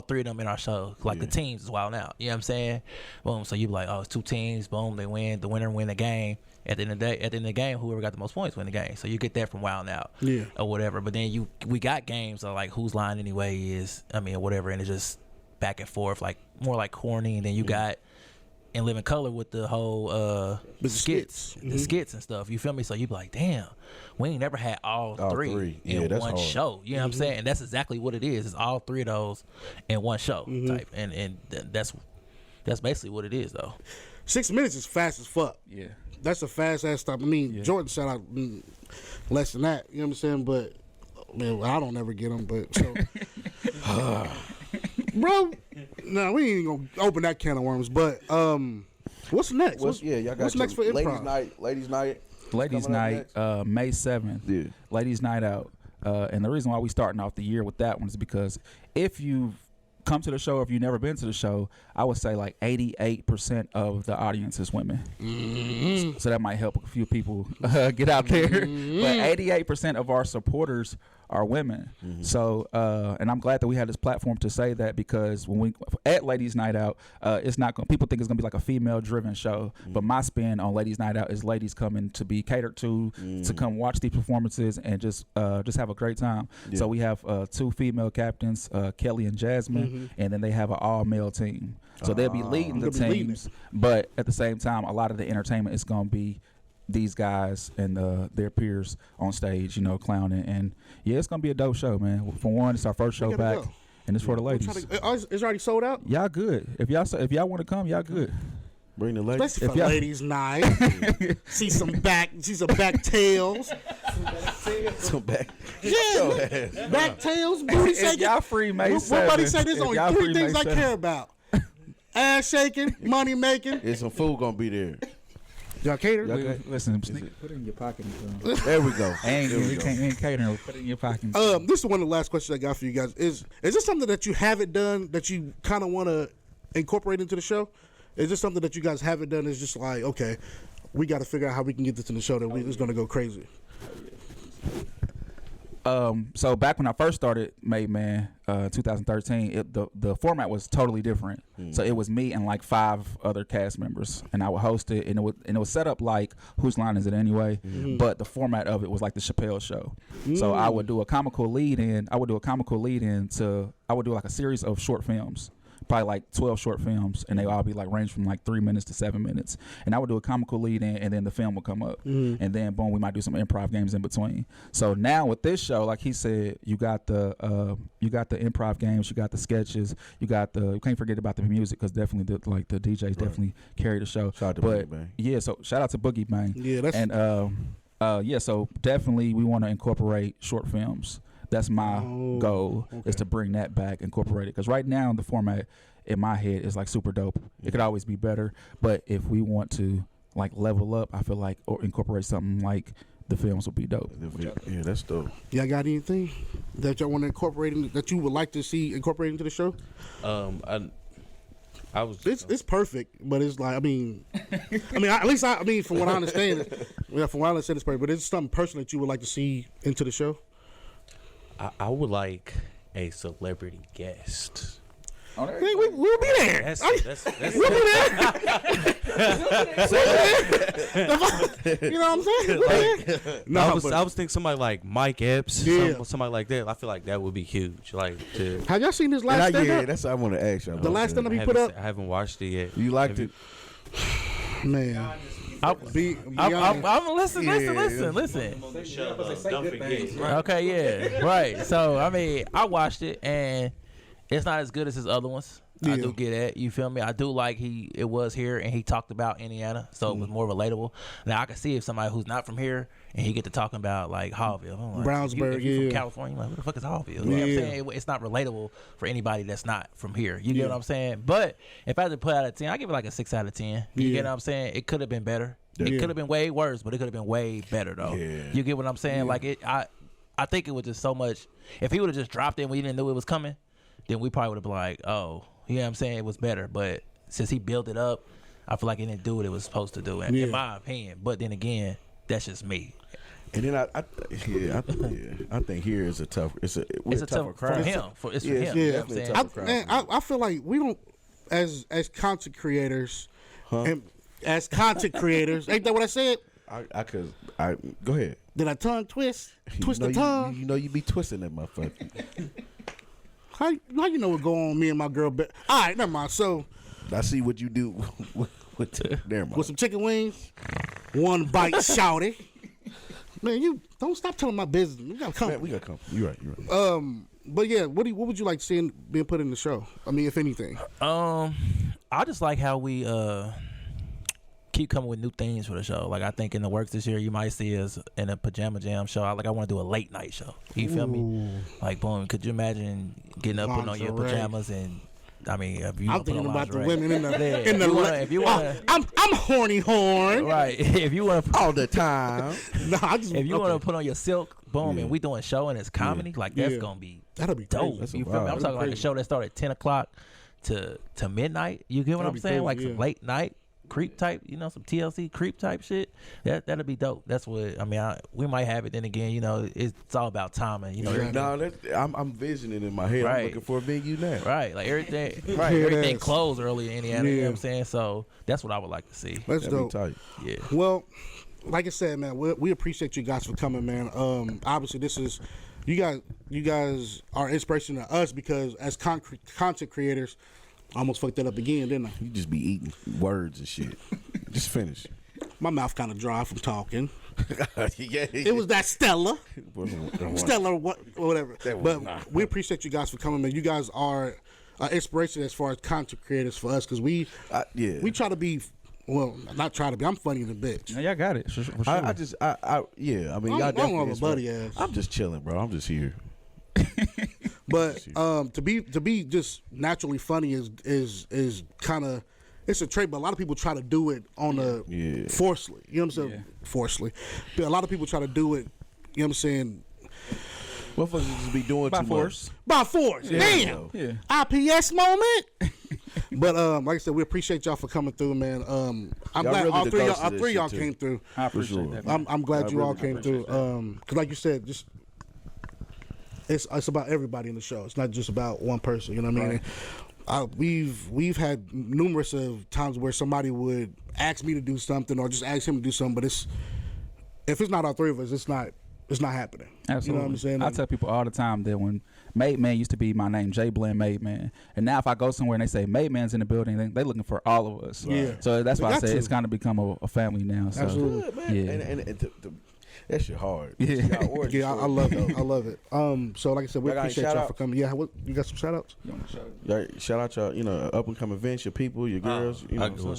three of them in our show. Like the teams is wild out. You know what I'm saying? Boom. So you be like, oh, it's two teams. Boom, they win. The winner win the game. At the end of the game, whoever got the most points win the game. So you get that from Wild Out, or whatever. But then we got games of like whose line anyway is, or whatever, and it's just back and forth, like more like corny. And then you got In Living Color with the whole the skits and stuff. You feel me? So you be like, damn, we ain't never had all three in one show. You know what I'm saying? And that's exactly what it is. It's all three of those in one show type, and that's basically what it is though. 6 minutes is fast as fuck. Yeah. That's a fast ass stop. Jordan shot out less than that. You know what I'm saying? But I don't ever get them. But so, bro, no, we ain't gonna open that can of worms. But what's next? What's next for improv? Ladies night, May 7th. Yeah. Ladies night out. And the reason why we starting off the year with that one is because if you've come to the show, if you've never been to the show, I would say like 88% of the audience is women. So that might help a few people get out there. But 88% of our supporters are women. So, and I'm glad that we had this platform to say that, because when we at Ladies Night Out, it's not going. People think it's gonna be like a female-driven show, but my spin on Ladies Night Out is ladies coming to be catered to come watch these performances and just have a great time. So we have 2 female captains, Kelly and Jasmine, and then they have an all-male team. So they'll be leading the teams, but at the same time, a lot of the entertainment is gonna be these guys and their peers on stage, clowning. And yeah, it's gonna be a dope show, man. For one, it's our first show back, and it's for the ladies. It's already sold out. Y'all good? If y'all want to come, y'all good. Bring the ladies. Especially for ladies' night. see some back tails. Some back. Yeah, back tails. Booty shaking. Y'all free May 7th. Nobody say there's only 3 things I care about: ass shaking, money making. There's some food gonna be there. Y'all cater? Listen, put it in your pocket. There we go. Ain't catering. Put it in your pocket. This is one of the last questions I got for you guys. Is this something that you haven't done that you kind of want to incorporate into the show? Is this something that you guys haven't done? It's just like, okay, we got to figure out how we can get this in the show that it's going to go crazy. So back when I first started Made Man, 2013, the format was totally different. So it was me and like 5 other cast members, and I would host it, and it was set up like Whose Line Is It Anyway? But the format of it was like the Chappelle Show. So I would do a comical lead in. I would do like a series of short films. Probably like 12 short films, and they all be like range from like 3 minutes to 7 minutes. And I would do a comical lead in, and then the film would come up, and then boom, we might do some improv games in between. So now with this show, like he said, you got the improv games, you got the sketches, you can't forget about the music, because definitely the DJs definitely carry the show. Shout out to Boogie Bang. Yeah, so shout out to Boogie Bang. Yeah, that's so definitely we want to incorporate short films. That's my goal, is to bring that back, incorporate it. Because right now, the format in my head is like super dope. It could always be better. But if we want to like level up, I feel like, or incorporate something like the films would be dope. Yeah, that's dope. Y'all got anything that y'all want to incorporate, that you would like to see incorporated into the show? It's perfect, but it's like, from what I understand, it's perfect. But it's something personal that you would like to see into the show. I would like a celebrity guest. We'll be there. We'll be there. You know what I'm saying? I was thinking somebody like Mike Epps, somebody like that. I feel like that would be huge. Have y'all seen this last stand-up? Yeah, that's what I want to ask y'all. The last stand-up he put up? I haven't watched it yet. You liked it? Man. I'm listen. Okay, yeah, right. So I watched it, and it's not as good as his other ones. I do get that. You feel me? I do like it was here, and he talked about Indiana, so it was more relatable. Now I can see if somebody who's not from here and he get to talking about like Hallville, I'm like, Brownsburg, if you from California, like, what the fuck is Hallville? You know what I'm saying? It's not relatable for anybody that's not from here. You get what I'm saying? But if I had to put out of 10, I give it like a 6 out of 10. You get what I'm saying? It could have been better. It could have been way worse, but it could have been way better though. You get what I'm saying? Like I think it was just so much. If he would have just dropped it and we didn't know it was coming, then we probably would have been like, oh, you know what I'm saying? It was better. But since he built it up, I feel like he didn't do what it was supposed to do, in my opinion. But then again, that's just me. And then I think here is a tough. It's a tougher crowd for him. It's for him. Yeah, definitely a tougher crowd. Man, I feel like we don't, as content creators, and as content creators, ain't that what I said? I go ahead. Did I tongue twist? Twist the tongue? You know you be twisting that motherfucker. How you know what going on? Me and my girl. All right, never mind. So I see what you do with never mind. With some chicken wings, one bite, shouty. Man, you don't stop telling my business. We gotta come. Man, we gotta come. You're right. But yeah, what would you like to see being put in the show? I mean, if anything. I just like how we keep coming with new themes for the show. Like I think in the works this year, you might see us in a pajama jam show. I want to do a late night show. You feel me? Like boom. Could you imagine getting up, putting on your pajamas and? I mean, if you I'm thinking about the women in the if you wanna, I'm horny horn. Right. If you want to all the time. No, if you want to put on your silk, boom, and we doing a show and it's comedy, like that's gonna be that'll be dope. crazy. You feel me? I'm talking like a show that started at 10 o'clock to midnight. You get what I'm saying? crazy, Like some late night creep type, some TLC creep type shit. That'll be dope. That's what I mean. We might have it. Then again, it's all about timing. No, I'm visioning in my head. Right. I'm looking for a venue now. Right, like everything. Right, everything closed early in Indiana. You know what I'm saying? So that's what I would like to see. That's dope. Tight. Yeah. Well, like I said, man, we appreciate you guys for coming, man. Obviously, this is you guys are inspiration to us because as content creators. I almost fucked that up again, didn't I? You just be eating words and shit. Just finish. My mouth kind of dry from talking. Yeah. It was that Stella. Stella, whatever. But we appreciate you guys for coming, man. You guys are inspiration as far as content creators for us because we try to be. Well, not try to be. I'm funny in a bitch. Yeah, y'all got it. For sure. I mean, y'all definitely. I'm a buddy ass. I'm just chilling, bro. I'm just here. But to be just naturally funny is kind of it's a trait, but a lot of people try to do it on a forcefully. You know what I'm saying? Yeah. Forcefully. But a lot of people try to do it. You know what I'm saying? Motherfuckers just be doing by too force. much. By force. Yeah. Damn. Yeah. IPS moment. But like I said, we appreciate y'all for coming through, man. I'm glad all three of y'all came through. I appreciate that. Man. I'm glad you all came through. Because like you said, just. It's about everybody in the show. It's not just about one person. You know what I mean? We've had numerous of times where somebody would ask me to do something or just ask him to do something, but if it's not all three of us, it's not happening. Absolutely. You know what I'm saying? I tell people all the time that when Made Man used to be my name, J Blend Made Man, and now if I go somewhere and they say Made Man's in the building, they looking for all of us. Yeah. So that's why I say it's kind of become a family now. So. Absolutely. Good, man. Yeah. And that shit hard. Yeah, I love it. I love it. So like I said, we appreciate y'all for coming. Yeah, you got some shout outs? Shout out y'all, up and coming events, your people, your girls.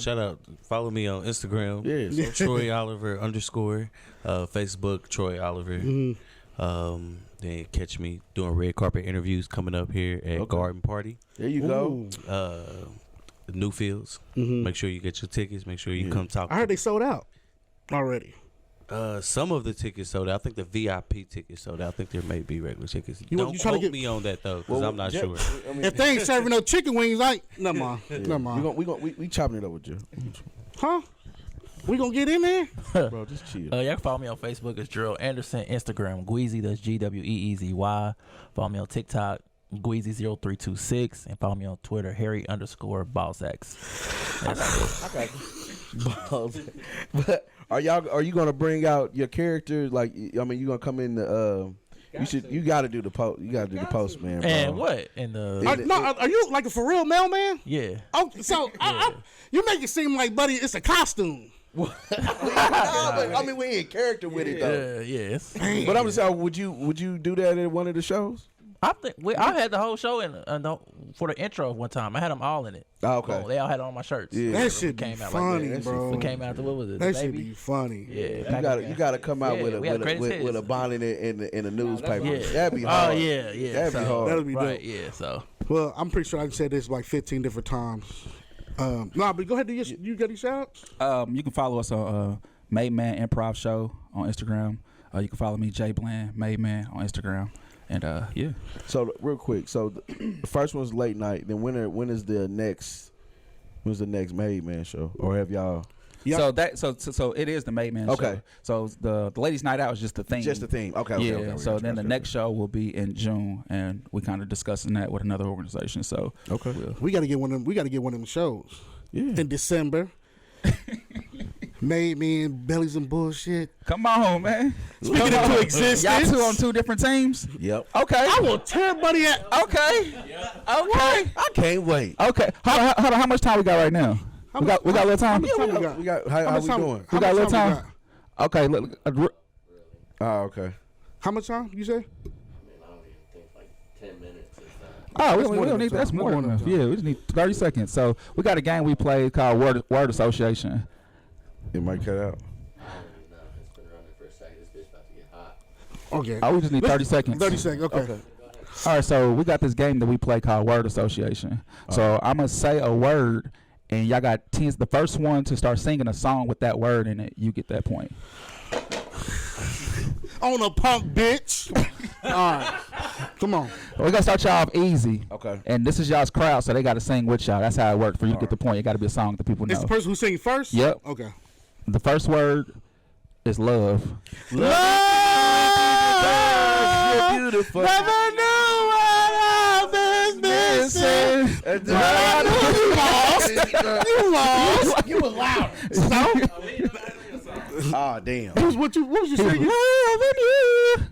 Shout out. Follow me on Instagram. Yeah, Troy Oliver _ Facebook Troy Oliver. Mm-hmm. Then catch me doing red carpet interviews coming up here at Garden Party. There you go. Newfields. Mm-hmm. Make sure you get your tickets. Make sure you come talk. I heard they sold out already. Some of the tickets sold out. I think the VIP tickets sold out. I think there may be regular tickets. Don't quote me on that though, because I'm not sure. I mean, if they ain't serving no chicken wings, never mind. Never mind. We chopping it up with you. Huh? We gonna get in there? Bro, just chill. Y'all can follow me on Facebook. It's Gerald Anderson. Instagram, Gweezy. That's GWEEZY. Follow me on TikTok, Gweezy0326. And follow me on Twitter, Harry_Balzax. But are you gonna bring out your character? Like, I mean, you gonna come in the you got to do the post. You got to do the post, man. Bro. And what? Are you like a for real mailman? Yeah. Oh, so you make it seem like, buddy, it's a costume. I mean, we in character with it though. Yes. But I'm just saying, would you do that at one of the shows? I think I had the whole show for the intro one time. I had them all in it. Oh, okay. They all had it on my shirts. Yeah. That shit be funny, like bro. It came out what was it? That should be funny. Yeah. You gotta come out with a bonnet in a newspaper. Yeah. That'd be hard. Oh yeah. That'd be hard. That'd be right. dope. Yeah. So. Well, I'm pretty sure I said this like 15 different times. But go ahead. You got any shout outs? You can follow us on Made Man Improv Show on Instagram. You can follow me, J Bland Made Man, on Instagram. And yeah. So real quick, the first one's late night. Then when is the next? When's the next Made Man show? Or have y'all? Yep. So it is the Made Man Okay. show. So the ladies' night out is just the theme. Just the theme. Okay. Yeah. Okay, So then the next show will be in June, and we kind of discussing that with another organization. So Okay. We got to get one of them. We got to get one of them shows in December. Made Me and Bellies and Bullshit. come on, man. Speaking into existence. Y'all two on two different teams. Yep. Okay. I will tear everybody out. Okay. Okay. I can't wait. Okay. Hold on. How much time we got right now? We got a little time. We got. How we doing? We got a little time. Okay. Look. Oh, okay. How much time you say? I don't even think like 10 minutes is that. Oh, That's we more don't than need. enough That's time. more That's than more enough. than Yeah, we just need 30 seconds. So we got a game we played called Word Association. It might cut out. I don't even know. It's been running for a second. This bitch about to get hot. Okay. Oh, we just need 30 seconds. 30 seconds. Okay. All right, so we got this game that we play called Word Association. So I'm gonna say a word, and y'all got 10. The first one to start singing a song with that word in it, you get that point. On a punk bitch. All right. Come on. We're gonna start y'all off easy. Okay. And this is y'all's crowd, so they got to sing with y'all. That's how it works. For you to get the point, it got to be a song that people It's know. the person who's singing first? Yep. Okay. The first word is love. You're beautiful. Never knew what love is missing. You lost. You lost. You were loud. So? Oh, damn. What was you saying?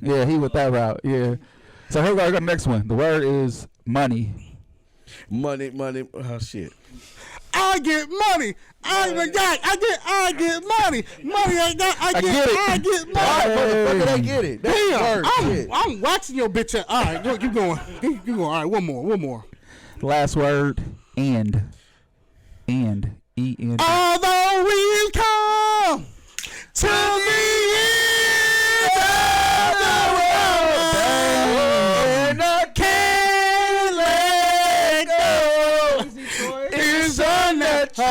Yeah, he went that route. Yeah. So here we go. We got the next one. The word is money. Money. Oh, shit. I get money. I get money. Money I got. I get money. Motherfucker, they get it. That's the word. Damn, I'm watching your bitch. All right, go, keep going. Keep going. All right, one more. Last word, and. E-N. Although we come to the end of the world, and I can't let go. It's unnatural.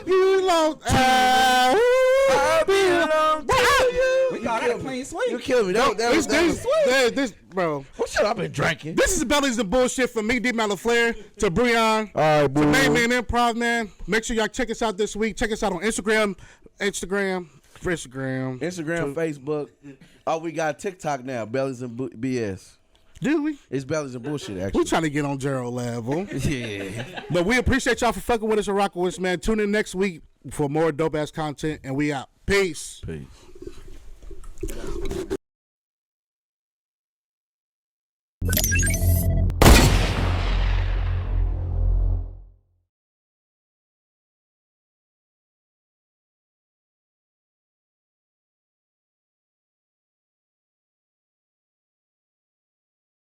You belong to you. We got that clean sweep. You killed me. That was This, bro. what shit I've been drinking? This is Bellies and Bullshit from me, Dmatt LaFleur, to Breon. All right, boo. To Main Man Improv, man. Make sure y'all check us out this week. Check us out on Instagram, Facebook. Oh, we got TikTok now. Bellies and BS. Do we? It's Bellies and Bullshit, We actually. trying to get on Gerald level. Yeah. But we appreciate y'all for fucking with us and rocking with us, man. Tune in next week for more dope ass content, and we out. Peace. Peace.